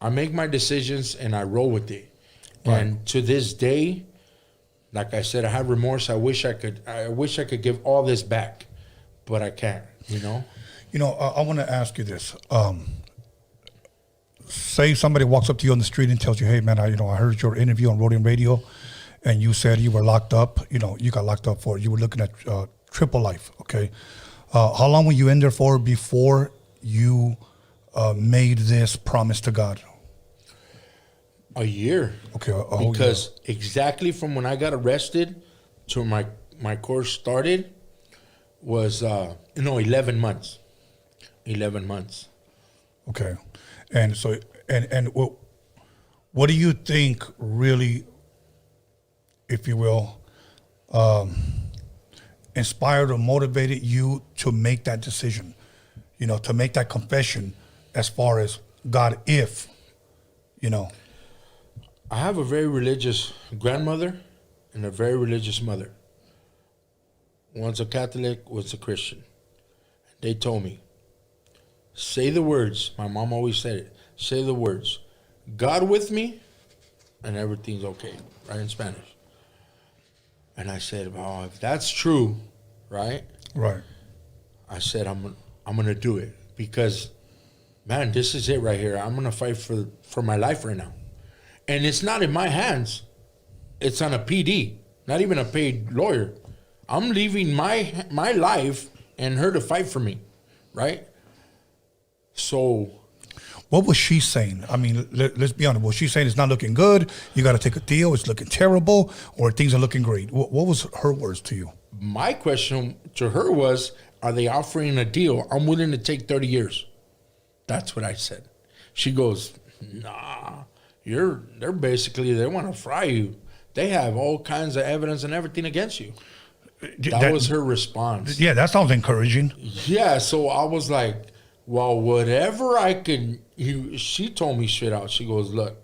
I make my decisions and I roll with it. Right. And to this day, like I said, I have remorse. I wish I could give all this back, but I can't. You know. You know, I want to ask you this. Say somebody walks up to you on the street and tells you, "Hey, man, I heard your interview on Roadium Radio, and you said you were locked up. You got locked up you were looking at triple life. Okay, how long were you in there for before you made this promise to God?" A year. Okay, because exactly from when I got arrested to my course started was 11 months. 11 months. Okay. And so, and what do you think really, if you will, inspired or motivated you to make that decision, to make that confession as far as God, I have a very religious grandmother and a very religious mother. One's a Catholic, one's a Christian. They told me, say the words. My mom always said it. Say the words, God with me, and everything's okay, right, in Spanish. And I said, oh, if that's true, right? Right. I said, I'm going to do it because, man, this is it right here. I'm going to fight for my life right now. And it's not in my hands. It's on a PD, not even a paid lawyer. I'm leaving my life and her to fight for me, right? So, what was she saying? I mean, let's be honest. Was she saying it's not looking good? You got to take a deal. It's looking terrible, or things are looking great. What was her words to you? My question to her was, are they offering a deal? I'm willing to take 30 years. That's what I said. She goes, nah, they're basically, they want to fry you. They have all kinds of evidence and everything against you. That was her response. Yeah, that sounds encouraging. Yeah, so I was like, well, whatever I can, she told me straight out, she goes, look,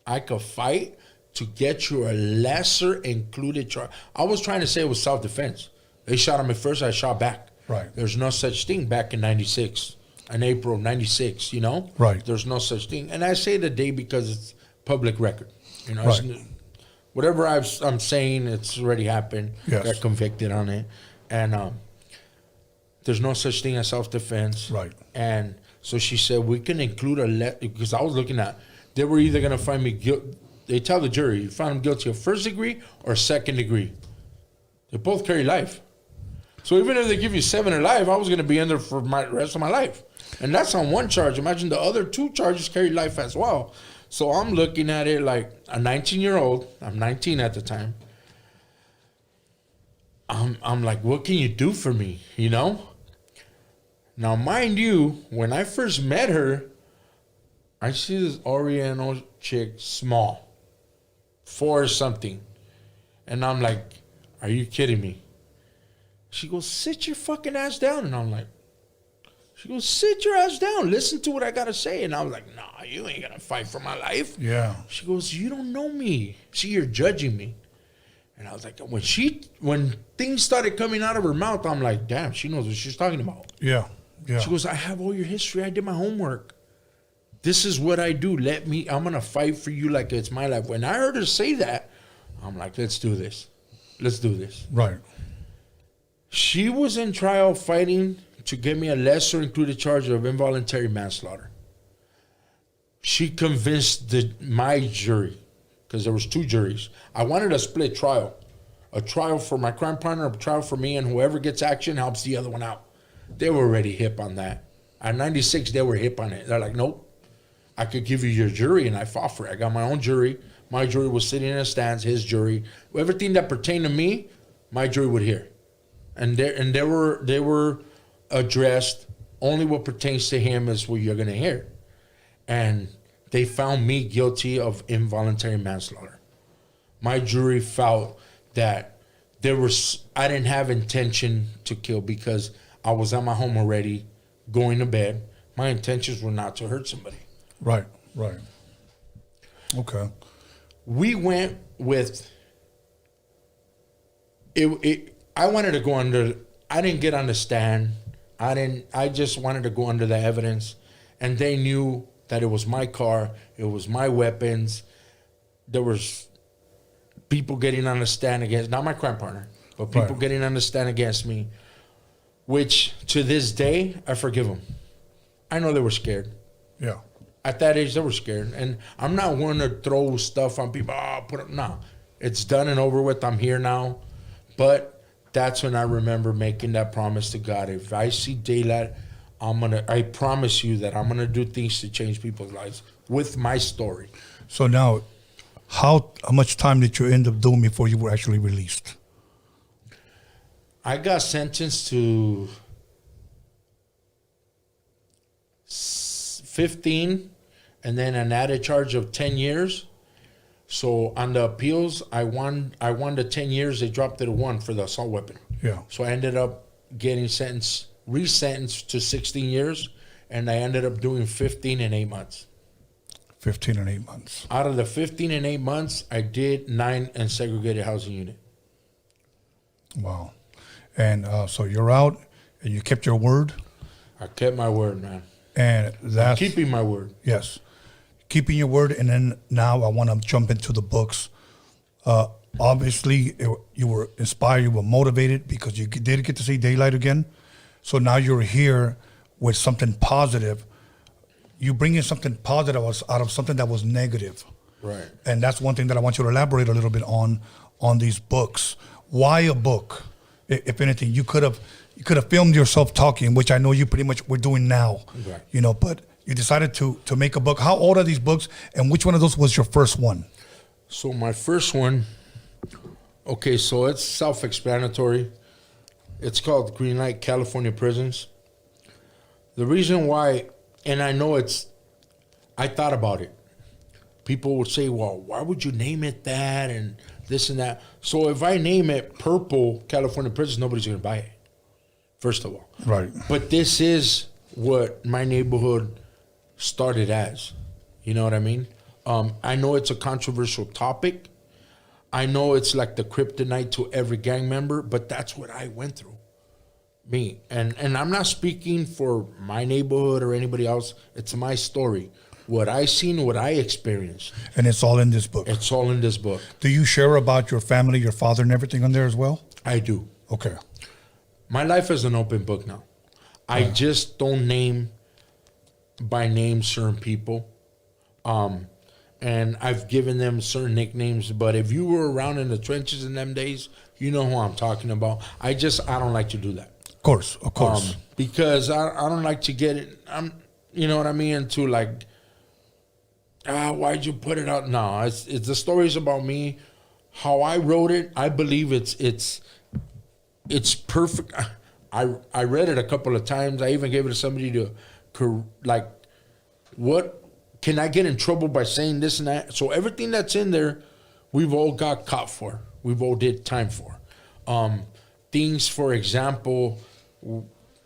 I could fight to get you a lesser included charge. I was trying to say it was self-defense. They shot him at first, I shot back. Right. There's no such thing back in 96, in April of 96, Right. There's no such thing. And I say the day because it's public record. Right. Whatever I'm saying, it's already happened. Yes. Got convicted on it. And there's no such thing as self-defense. Right. And so she said, we can include because I was looking at, they were either going to find me they tell the jury, you found him guilty of first degree or second degree. They both carry life. So even if they give you 7 to life, I was going to be in there for my rest of my life. And that's on one charge. Imagine the other 2 charges carry life as well. So I'm looking at it like a 19-year-old. I'm 19 at the time. I'm like, what can you do for me, you know? Now, mind you, when I first met her, I see this Oriental chick, small, 4 or something. And I'm like, are you kidding me? She goes, sit your fucking ass down. And I'm like, she goes, sit your ass down. Listen to what I got to say. And I was like, nah, you ain't going to fight for my life. Yeah. She goes, you don't know me. See, you're judging me. And I was like, when things started coming out of her mouth, I'm like, damn, she knows what she's talking about. Yeah. Yeah. She goes, I have all your history. I did my homework. This is what I do. I'm going to fight for you like it's my life. When I heard her say that, I'm like, let's do this. Let's do this. Right. She was in trial fighting to get me a lesser included charge of involuntary manslaughter. She convinced my jury, because there was 2 juries. I wanted a split trial. A trial for my crime partner, a trial for me, and whoever gets action helps the other one out. They were already hip on that. At 96, they were hip on it. They're like, nope, I could give you your jury, and I fought for it. I got my own jury. My jury was sitting in the stands, his jury. Everything that pertained to me, my jury would hear. And they were addressed, only what pertains to him is what you're going to hear. And they found me guilty of involuntary manslaughter. My jury felt that I didn't have intention to kill because I was at my home already, going to bed. My intentions were not to hurt somebody. Right. Okay. We went with it. I wanted to go under. I didn't get on the stand. I just wanted to go under the evidence, and they knew that it was my car. It was my weapons. There was people getting on the stand against, not my crime partner, but people getting on the stand against me, which to this day, I forgive them. I know they were scared. Yeah. At that age, they were scared. And I'm not one to throw stuff on people. No. It's done and over with. I'm here now. But that's when I remember making that promise to God. If I see daylight, I promise you that I'm going to do things to change people's lives with my story. So now, how much time did you end up doing before you were actually released? I got sentenced to 15 and then an added charge of 10 years. So on the appeals, I won the 10 years. They dropped it to 1 for the assault weapon. Yeah. So I ended up getting resentenced to 16 years, and I ended up doing 15 and 8 months. 15 and 8 months. Out of the 15 and 8 months, I did 9 in segregated housing unit. Wow. And so you're out, and you kept your word? I kept my word, man. And that's... Keeping my word. Yes. Keeping your word, and then now I want to jump into the books. Obviously, you were inspired, you were motivated because you did get to see daylight again. So now you're here with something positive. You bring in something positive out of something that was negative. Right. And that's one thing that I want you to elaborate a little bit on these books. Why a book? If anything, you could have filmed yourself talking, which I know you pretty much were doing now. Right. You know, but you decided to make a book. How old are these books, and which one of those was your first one? So my first one, okay, so it's self-explanatory. It's called Greenlight California Prisons. The reason why, and I know I thought about it. People would say, well, why would you name it that and this and that? So if I name it Purple California Prisons, nobody's going to buy it, first of all. Right. But this is what my neighborhood started as. You know what I mean? I know it's a controversial topic. I know it's like the kryptonite to every gang member, but that's what I went through. Me. And I'm not speaking for my neighborhood or anybody else. It's my story. What I seen, what I experienced. And it's all in this book? It's all in this book. Do you share about your family, your father, and everything on there as well? I do. Okay. My life is an open book now. I just don't name by name certain people. and I've given them certain nicknames. But if you were around in the trenches in them days, you know who I'm talking about. I don't like to do that. Of course. Because I don't like to get it. You know what I mean? Into like, why'd you put it out? No, it's the story's about me. How I wrote it, I believe it's perfect. I read it a couple of times. I even gave it to somebody to, like, what can I get in trouble by saying this and that? So everything that's in there, we've all got caught for. We've all did time for. Things, for example,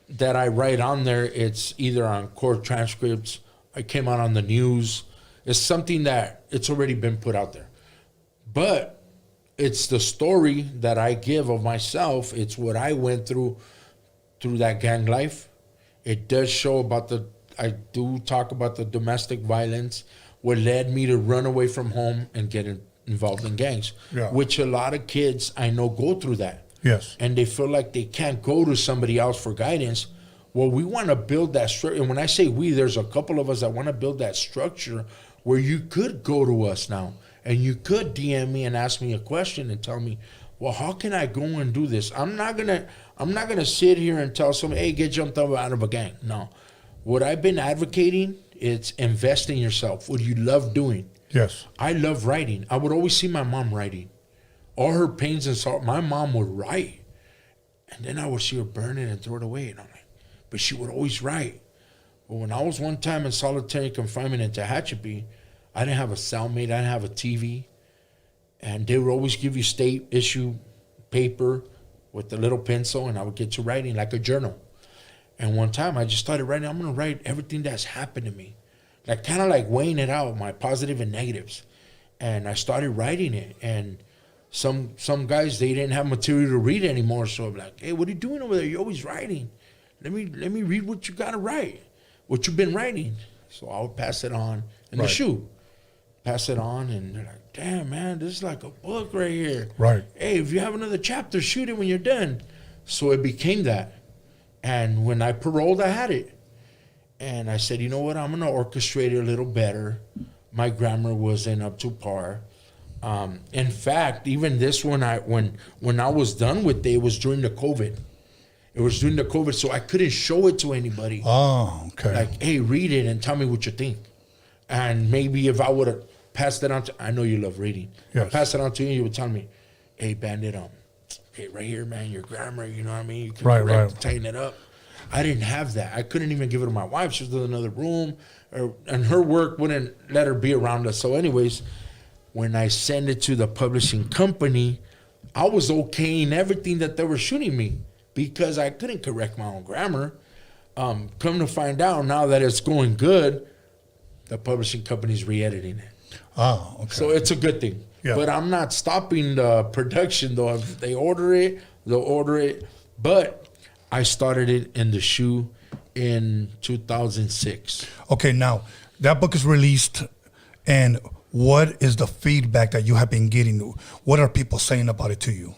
that I write on there, it's either on court transcripts, I came out on the news. It's something that it's already been put out there. But it's the story that I give of myself. It's what I went through that gang life. It does show about I do talk about the domestic violence, what led me to run away from home and get involved in gangs, which a lot of kids I know go through that. Yes. And they feel like they can't go to somebody else for guidance. Well, we want to build that structure. And when I say we, there's a couple of us that want to build that structure where you could go to us now and you could DM me and ask me a question and tell me, well, how can I go and do this? I'm not gonna sit here and tell somebody, hey, get jumped up out of a gang. No. What I've been advocating is invest in yourself. What you love doing. Yes. I love writing. I would always see my mom writing. All her pains and sorrow, my mom would write. And then I would see her burn it and throw it away. And I'm like, but she would always write. But when I was one time in solitary confinement in Tehachapi, I didn't have a cellmate, I didn't have a TV. And they would always give you state issue paper with a little pencil, and I would get to writing like a journal. And one time I just started writing, I'm gonna write everything that's happened to me. Like kind of like weighing it out, my positive and negatives. And I started writing it, and some guys, they didn't have material to read anymore, so I'm like, hey, what are you doing over there? You're always writing. Let me read what you gotta write, what you've been writing. So I would pass it on in the shoe. Pass it on, and they're like, damn, man, this is like a book right here. Right. Hey, if you have another chapter, shoot it when you're done. So it became that. And when I paroled, I had it. And I said, you know what, I'm gonna orchestrate it a little better. My grammar wasn't up to par. In fact, even this one, when I was done with it, it was during the COVID. It was during the COVID, so I couldn't show it to anybody. Oh, okay. Like, hey, read it and tell me what you think. And maybe if I would have passed it on to, I know you love reading. Yes. I passed it on to you, you would tell me, hey, Bandit, hey, right here, man, your grammar, you know what I mean? You can tighten it up. I didn't have that. I couldn't even give it to my wife. She was in another room, and her work wouldn't let her be around us. So anyways, when I sent it to the publishing company, I was okaying everything that they were shooting me because I couldn't correct my own grammar. Come to find out, now that it's going good, the publishing company's re-editing it. Oh, okay. So it's a good thing. Yeah. But I'm not stopping the production, though. If they order it, they'll order it. But I started it in the shoe in 2006. Okay, now, that book is released, and what is the feedback that you have been getting? What are people saying about it to you?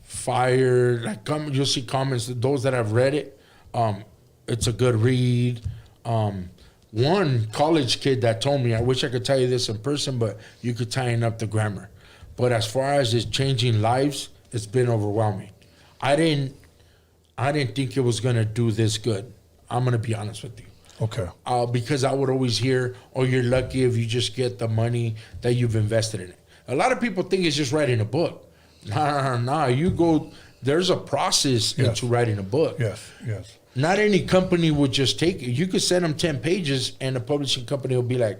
Fire. Like, you'll see comments, those that have read it, it's a good read. One college kid that told me, I wish I could tell you this in person, but you could tighten up the grammar. But as far as it's changing lives, it's been overwhelming. I didn't think it was gonna do this good. I'm gonna be honest with you. Okay. Because I would always hear, oh, you're lucky if you just get the money that you've invested in it. A lot of people think it's just writing a book. Nah, you go, there's a process into writing a book. Yes. Not any company would just take it. You could send them 10 pages and the publishing company will be like,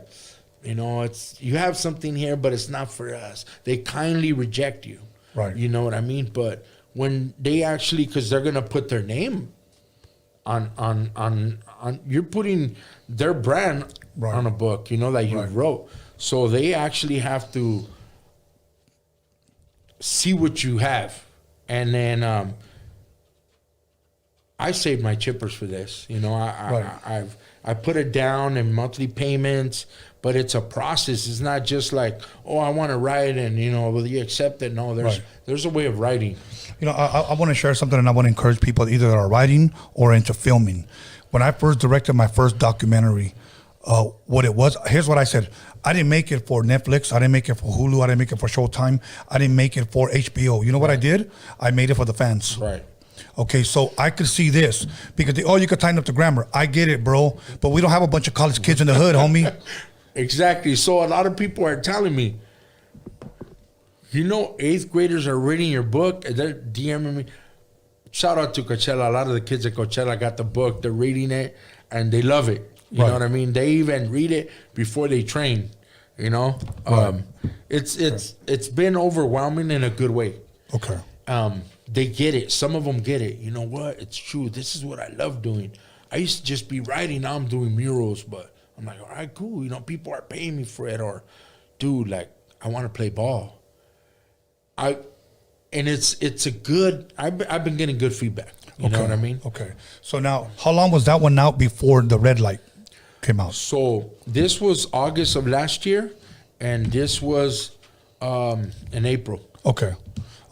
you know, you have something here, but it's not for us. They kindly reject you. Right. You know what I mean? But when they actually, because they're going to put their name on you're putting their brand on a book, you know, that you wrote. So they actually have to see what you have. And then I saved my chippers for this. You know, I put it down in monthly payments, but it's a process. It's not just like, oh, I want to write and, you know, will you accept it? No, there's a way of writing. You know, I want to share something, and I want to encourage people either that are writing or into filming. When I first directed my first documentary, what it was. Here's what I said. I didn't make it for Netflix. I didn't make it for Hulu. I didn't make it for Showtime. I didn't make it for HBO. You know what I did? I made it for the fans. Right. Okay, so I could see this because you could tighten up the grammar. I get it, bro. But we don't have a bunch of college kids in the hood, homie. Exactly. So a lot of people are telling me, 8th graders are reading your book and they're DMing me. Shout out to Coachella. A lot of the kids at Coachella got the book. They're reading it and they love it. You know what I mean? They even read it before they train. It's been overwhelming in a good way. Okay. They get it. Some of them get it. You know what? It's true. This is what I love doing. I used to just be writing. Now I'm doing murals, but I'm like, all right, cool. People are paying me for it. Or, dude, like, I want to play ball. And it's a good. I've been getting good feedback. You know what I mean? Okay. So now, how long was that one out before the red light came out? So this was August of last year, and this was in April. Okay.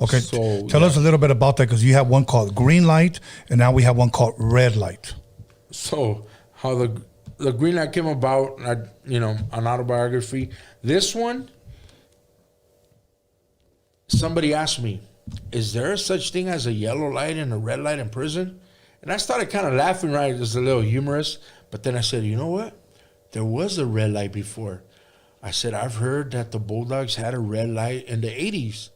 Okay. So, tell us a little bit about that, because you have one called green light, and now we have one called red light. So how the green light came about, an autobiography. This one, somebody asked me, is there such thing as a yellow light and a red light in prison? And I started kind of laughing, right? It was a little humorous. But then I said, you know what? There was a red light before. I said, I've heard that the Bulldogs had a red light in the 80s.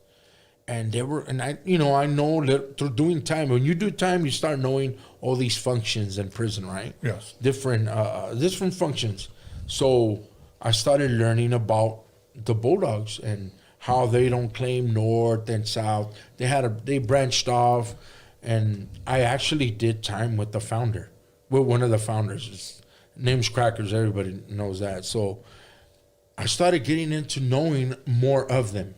And they were, and I know that through doing time, when you do time, you start knowing all these functions in prison, right? Yes. Different functions. So I started learning about the Bulldogs and how they don't claim north and south. They branched off, and I actually did time with the founder, with one of the founders. His name's Crackers. Everybody knows that. So I started getting into knowing more of them.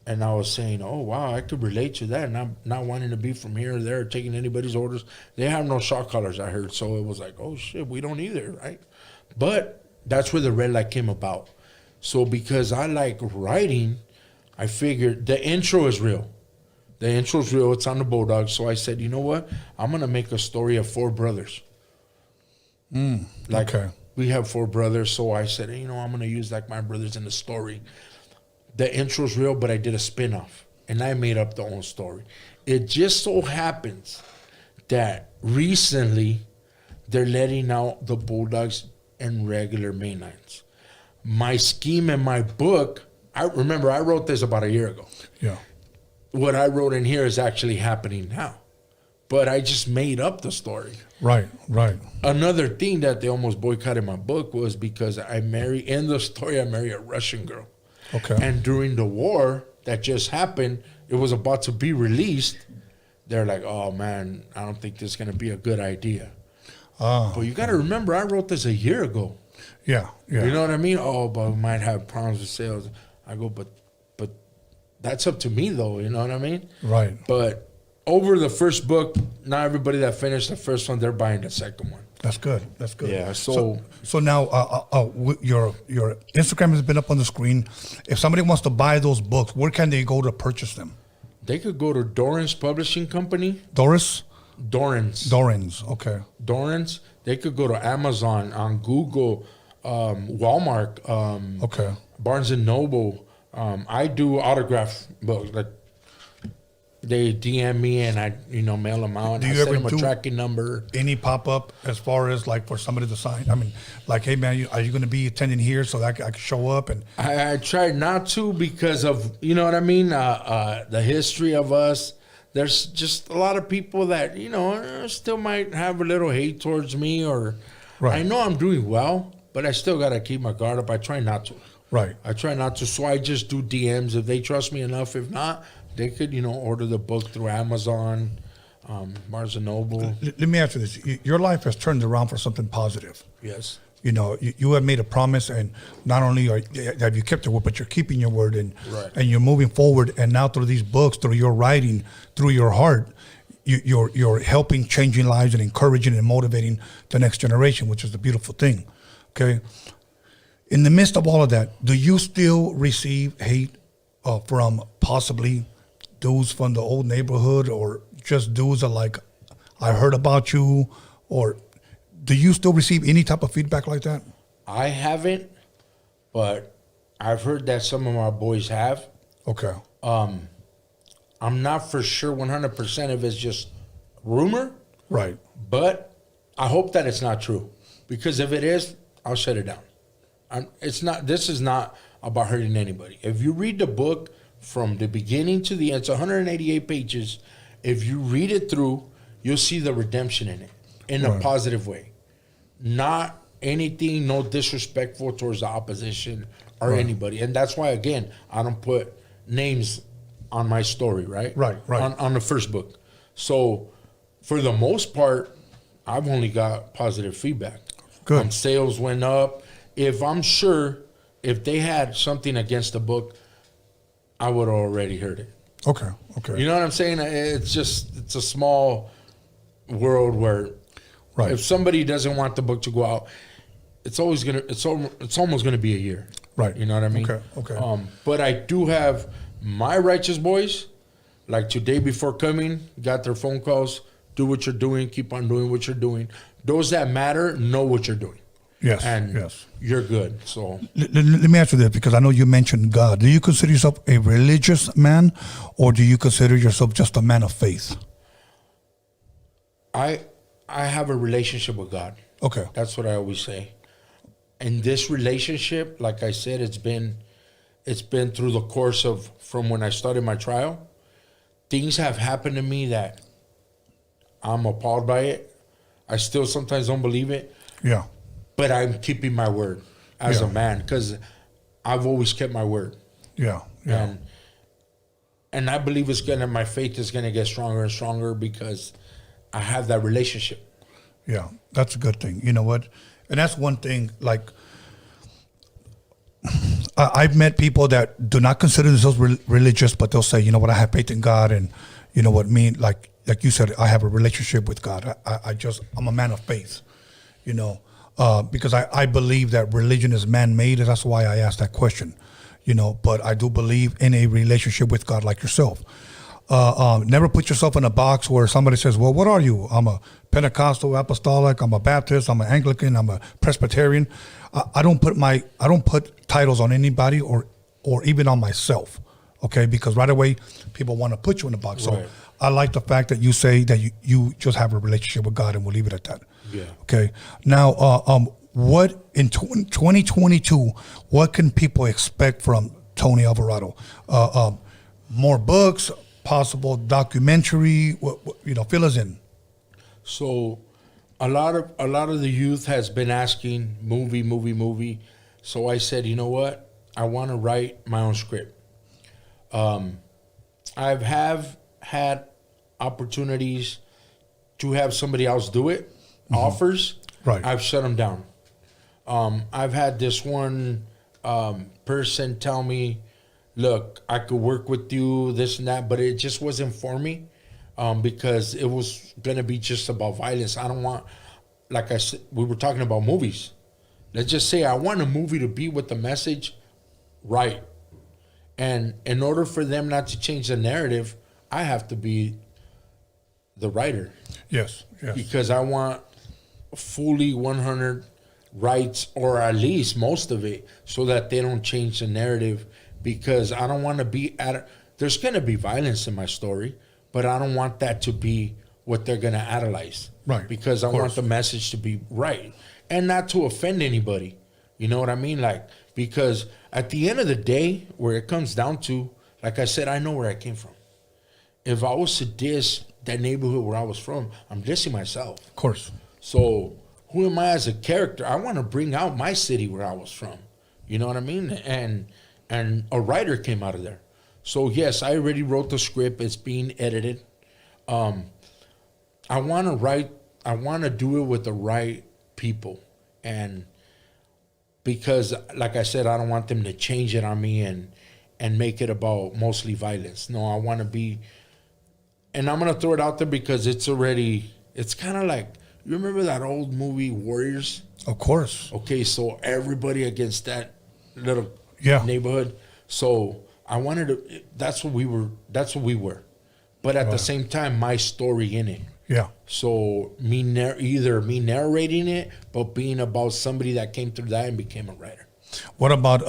And I was saying, oh, wow, I could relate to that. And I'm not wanting to be from here or there, taking anybody's orders. They have no shot callers, I heard. So it was like, oh, shit, we don't either, right? But that's where the red light came about. So because I like writing, I figured the intro is real. The intro is real. It's on the Bulldogs. So I said, you know what? I'm going to make a story of 4 brothers. Okay. We have 4 brothers. So I said, I'm going to use like my brothers in the story. The intro's real, but I did a spin-off, and I made up the own story. It just so happens that recently they're letting out the Bulldogs and regular mainlines. My scheme in my book, I wrote this about a year ago. Yeah. What I wrote in here is actually happening now, but I just made up the story. Right. Another thing that they almost boycotted my book was because in the story, I marry a Russian girl. Okay. And during the war that just happened, it was about to be released. They're like, oh, man, I don't think this is going to be a good idea. But you got to remember, I wrote this a year ago. Yeah. You know what I mean? Oh, but we might have problems with sales. I go, but that's up to me, though. You know what I mean? Right. But over the first book, not everybody that finished the first one, they're buying the second one. That's good. Yeah. So now your Instagram has been up on the screen. If somebody wants to buy those books, where can they go to purchase them? They could go to Doran's Publishing Company. Doran's. Okay. Doran's. They could go to Amazon, on Google, Walmart. Okay. Barnes and Noble. I do autograph books. Like they DM me and I, mail them out. And I send them a tracking number. Any pop up as far as like for somebody to sign? I mean, like, hey man, are you going to be attending here so that I can show up? And I tried not to because of what I mean. The history of us. There's just a lot of people that still might have a little hate towards me, or I know I'm doing well, but I still got to keep my guard up. I try not to. Right. I try not to. So I just do DMs if they trust me enough. If not, they could, order the book through Amazon, Barnes and Noble. Let me ask you this. Your life has turned around for something positive. Yes. You have made a promise, and not only have you kept your word, but you're keeping your word, and you're moving forward. And now through these books, through your writing, through your heart, you're helping, changing lives, and encouraging and motivating the next generation, which is the beautiful thing. Okay. In the midst of all of that, do you still receive hate from possibly dudes from the old neighborhood, or just dudes that like, I heard about you, or do you still receive any type of feedback like that? I haven't, but I've heard that some of my boys have. Okay. I'm not for sure 100% if it's just rumor, Right. but I hope that it's not true. Because if it is, I'll shut it down. This is not about hurting anybody. If you read the book from the beginning to the end, it's 188 pages. If you read it through, you'll see the redemption in it in a positive way. Not anything, no disrespectful towards the opposition or anybody. And that's why, again, I don't put names on my story, right? Right. On the first book. So for the most part, I've only got positive feedback. Good. Sales went up. If I'm sure if they had something against the book, I would have already heard it. Okay. You know what I'm saying? It's a small world where if somebody doesn't want the book to go out, it's almost gonna be a year. Right. You know what I mean? Okay. But I do have my righteous boys, like today before coming, got their phone calls, do what you're doing, keep on doing what you're doing. Those that matter know what you're doing. Yes. And yes. You're good. So Let me ask you this, because I know you mentioned God. Do you consider yourself a religious man, or do you consider yourself just a man of faith? I have a relationship with God. Okay. That's what I always say. And this relationship, like I said, it's been through the course of from when I started my trial. Things have happened to me that I'm appalled by it. I still sometimes don't believe it. Yeah. But I'm keeping my word as a man, because I've always kept my word. Yeah. And I believe my faith is gonna get stronger and stronger because I have that relationship. Yeah, that's a good thing. You know what? And that's one thing, like, I've met people that do not consider themselves religious, but they'll say, you know what, I have faith in God, and you know what I mean? Like you said, I have a relationship with God. I'm a man of faith, you know, because I believe that religion is man-made, and that's why I asked that question, you know, but I do believe in a relationship with God like yourself. Never put yourself in a box where somebody says, well, what are you? I'm a Pentecostal, Apostolic, I'm a Baptist, I'm an Anglican, I'm a Presbyterian. I don't put titles on anybody or even on myself, okay? Because right away, people want to put you in a box. So I like the fact that you say that you just have a relationship with God, and we'll leave it at that. Yeah. Okay. Now, what in 2022, what can people expect from Tony Alvarado? More books, possible documentary, fill us in. So a lot of the youth has been asking movie. So I said, you know what? I want to write my own script. I've had opportunities to have somebody else do it, offers. Right. I've shut them down. I've had this one person tell me, look, I could work with you, this and that, but it just wasn't for me because it was going to be just about violence. I don't want, like I said, we were talking about movies. Let's just say I want a movie to be with the message right. And in order for them not to change the narrative, I have to be the writer. Yes. Because I want fully 100 rights, or at least most of it, so that they don't change the narrative. Because I don't want to be there's going to be violence in my story, but I don't want that to be what they're going to analyze. Right. Because I want the message to be right and not to offend anybody. You know what I mean? Like, because at the end of the day, where it comes down to, like I said, I know where I came from. If I was to diss that neighborhood where I was from, I'm dissing myself. Of course. So who am I as a character? I want to bring out my city where I was from. You know what I mean? And a writer came out of there. So yes, I already wrote the script. It's being edited. I want to do it with the right people. And because, like I said, I don't want them to change it on me and make it about mostly violence. No, I want to be, and I'm going to throw it out there because it's kind of like, you remember that old movie Warriors? Of course. Okay, so everybody against that little neighborhood. So I wanted to, that's what we were. But at the same time, my story in it. Yeah. So either me narrating it, but being about somebody that came through that and became a writer. What about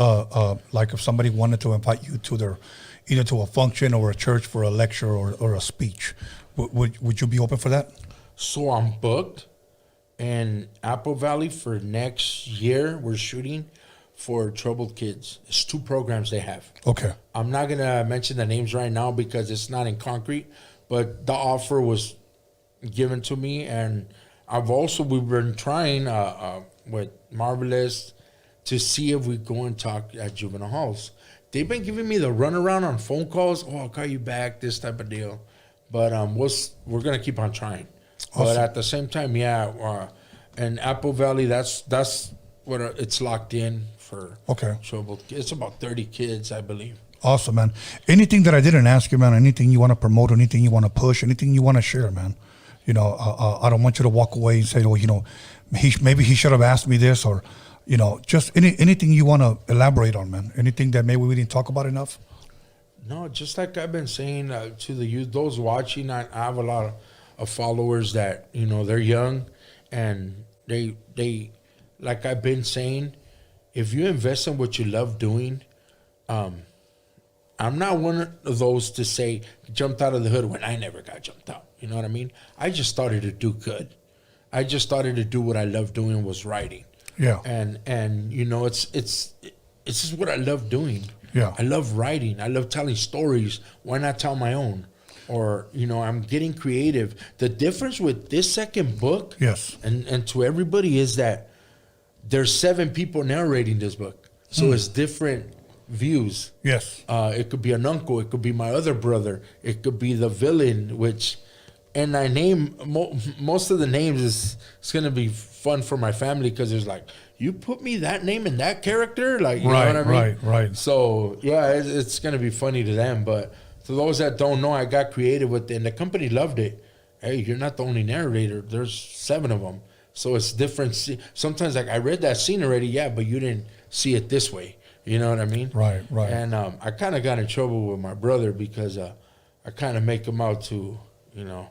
like if somebody wanted to invite you to their either to a function or a church for a lecture or a speech, would you be open for that? So I'm booked in Apple Valley for next year. We're shooting for troubled kids. It's 2 programs they have. Okay. I'm not gonna mention the names right now because it's not in concrete, but the offer was given to me, and we've been trying with Marvelous to see if we go and talk at juvenile halls. They've been giving me the runaround on phone calls. Oh, I'll call you back, this type of deal. But we're gonna keep on trying. Awesome. But at the same time, in Apple Valley, that's what it's locked in for. Okay. Troubled. It's about 30 kids, I believe. Awesome, man. Anything that I didn't ask you, man, anything you want to promote, anything you want to push, anything you want to share, man. You know, I don't want you to walk away and say, oh, you know, maybe he should have asked me this, or, you know, just anything you want to elaborate on, man. Anything that maybe we didn't talk about enough? No, just like I've been saying to the youth, those watching, I have a lot of followers that, you know, they're young, and they like I've been saying, if you invest in what you love doing, I'm not one of those to say jumped out of the hood when I never got jumped out. You know what I mean? I just started to do good. I just started to do what I love doing, was writing. Yeah. And you know, it's just what I love doing. Yeah. I love writing. I love telling stories. Why not tell my own? Or, you know, I'm getting creative. The difference with this second book, yes, and to everybody, is that there's 7 people narrating this book. So it's different views. Yes. It could be an uncle. It could be my other brother. It could be the villain, and I name most of the names. It's going to be fun for my family because there's like, you put me that name and that character? Like, you know what I mean? Right. So, yeah, it's going to be funny to them. But to those that don't know, I got creative with it, and the company loved it. Hey, you're not the only narrator. There's 7 of them. So it's different. Sometimes, like, I read that scene already, yeah, but you didn't see it this way. You know what I mean? Right. And I kind of got in trouble with my brother because I kind of make him out to, you know,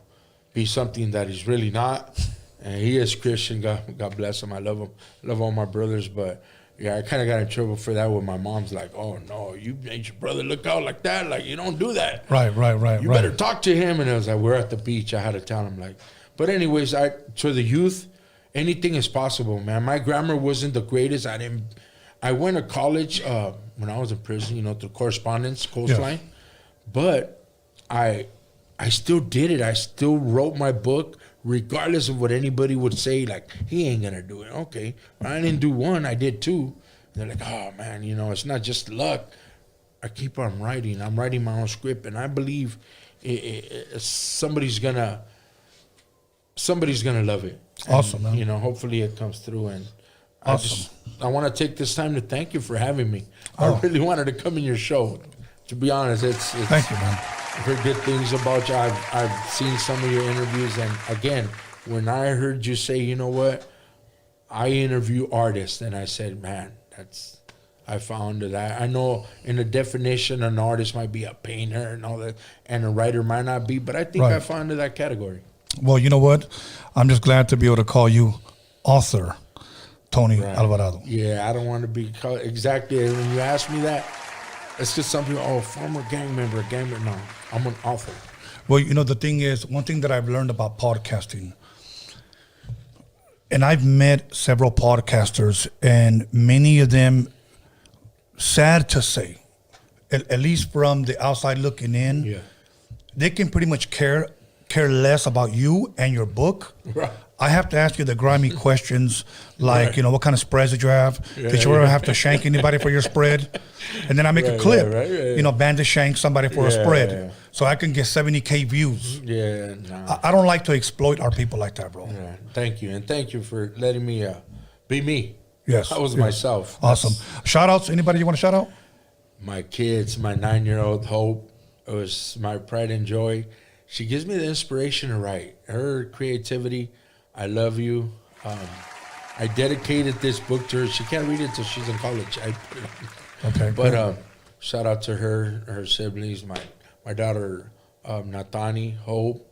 be something that he's really not. And he is Christian. God bless him. I love him. I love all my brothers. But, yeah, I kind of got in trouble for that when my mom's like, oh, no, you made your brother look out like that. Like, you don't do that. Right. You better talk to him. And it was like, we're at the beach. I had to tell him, like. But anyways, to the youth, anything is possible, man. My grammar wasn't the greatest. I went to college when I was in prison, you know, through correspondence, coastline. Yes. But I still did it. I still wrote my book, regardless of what anybody would say, like, he ain't going to do it. Okay. But I didn't do 1. I did 2. They're like, oh, man, you know, it's not just luck. I keep on writing. I'm writing my own script. And I believe somebody's going to love it. Awesome, man. You know, hopefully it comes through. And awesome. I want to take this time to thank you for having me. I really wanted to come in your show. To be honest, it's thank you, man. I've heard good things about you. I've seen some of your interviews, and again, when I heard you say, you know what, I interview artists, and I said, man, I found that. I know in the definition, an artist might be a painter and all that, and a writer might not be, but I think I found into that category. Well, you know what? I'm just glad to be able to call you author, Tony Alvarado. Yeah, I don't want to be called exactly. When you ask me that, it's just some people, former gang member. No, I'm an author. Well, you know, the thing is, one thing that I've learned about podcasting, and I've met several podcasters, and many of them, sad to say, at least from the outside looking in, they can pretty much care less about you and your book. Right. I have to ask you the grimy questions, like, you know, what kind of spreads did you have? Did you ever have to shank anybody for your spread? And then I make a clip, you know, Bandit shanked somebody for a spread. So I can get 70K views. Yeah, no. I don't like to exploit our people like that, bro. Yeah, thank you. And thank you for letting me be me. Yes. I was myself. Awesome. Shout outs, anybody you want to shout out? My kids, my 9-year-old Hope. It was my pride and joy. She gives me the inspiration to write. Her creativity. I love you. I dedicated this book to her. She can't read it until she's in college. I put it on. Okay. But shout out to her siblings, my daughter Natani, Hope,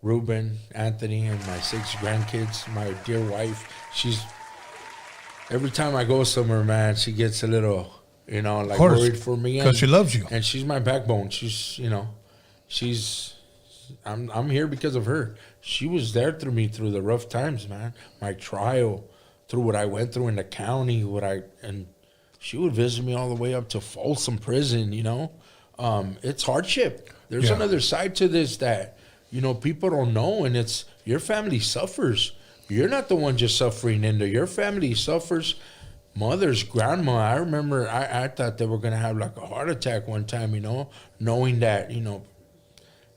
Ruben, Anthony, and my 6 grandkids. My dear wife. Every time I go somewhere, man, she gets a little, like worried for me. Because she loves you. And she's my backbone. I'm here because of her. She was there through me through the rough times, man. My trial, through what I went through in the county, and she would visit me all the way up to Folsom Prison, It's hardship. There's another side to this that, people don't know, and it's your family suffers. You're not the one just suffering in there. Your family suffers. Mother's grandma, I remember I thought they were going to have like a heart attack one time, knowing that,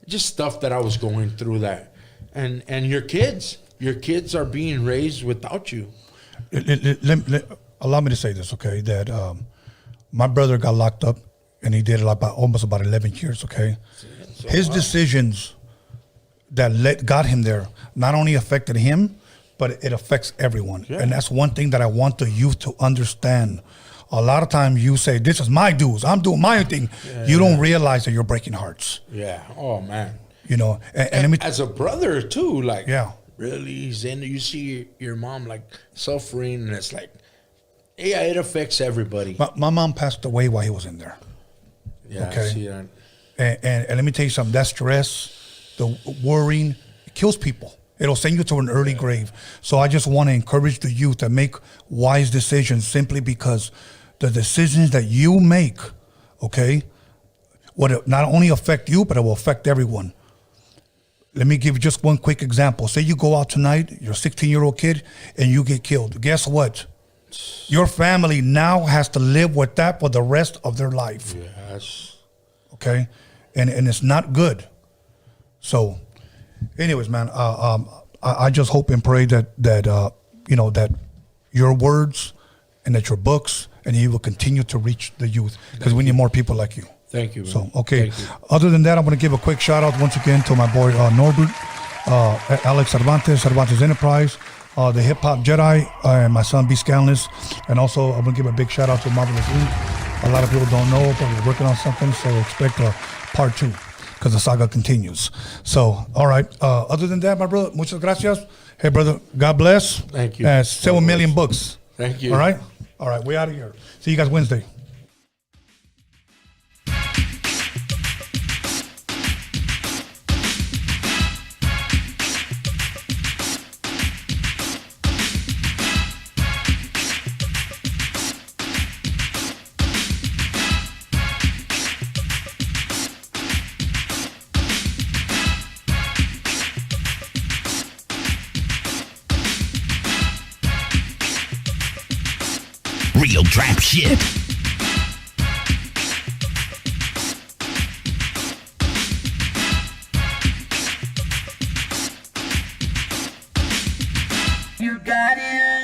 just stuff that I was going through that. And your kids are being raised without you. Allow me to say this, okay, that my brother got locked up, and he did it almost about 11 years, okay? His decisions that got him there not only affected him, but it affects everyone. Yeah. And that's one thing that I want the youth to understand. A lot of times you say, this is my dues, I'm doing my thing. Yeah, you don't realize that you're breaking hearts. Yeah, oh man. And as a brother too, like, really, then you see your mom like suffering, and it's like, yeah, it affects everybody. My mom passed away while he was in there. Yeah, okay. I see that. And let me tell you something, that stress, the worrying, it kills people. It'll send you to an early grave. So I just want to encourage the youth to make wise decisions, simply because the decisions that you make, okay, would not only affect you, but it will affect everyone. Let me give you just one quick example. Say you go out tonight, you're a 16-year-old kid, and you get killed. Guess what? Your family now has to live with that for the rest of their life. Yes. Okay? And it's not good. So, anyways, man, I just hope and pray that that your words and that your books and you will continue to reach the youth, because we need more people like you. Thank you, man. So, okay. Thank you. Other than that, I'm going to give a quick shout out once again to my boy Norbert, Alex Cervantes Enterprise, the Hip Hop Jedi, and my son B. Scanless. And also, I'm going to give a big shout out to Marvelous Inc. A lot of people don't know, but we're working on something, so expect a part 2, because the saga continues. So, all right. Other than that, my brother, muchas gracias. Hey, brother, God bless. Thank you. 7 million books. Thank you. All right? All right, we out of here. See you guys Wednesday. Real trap shit. You got it.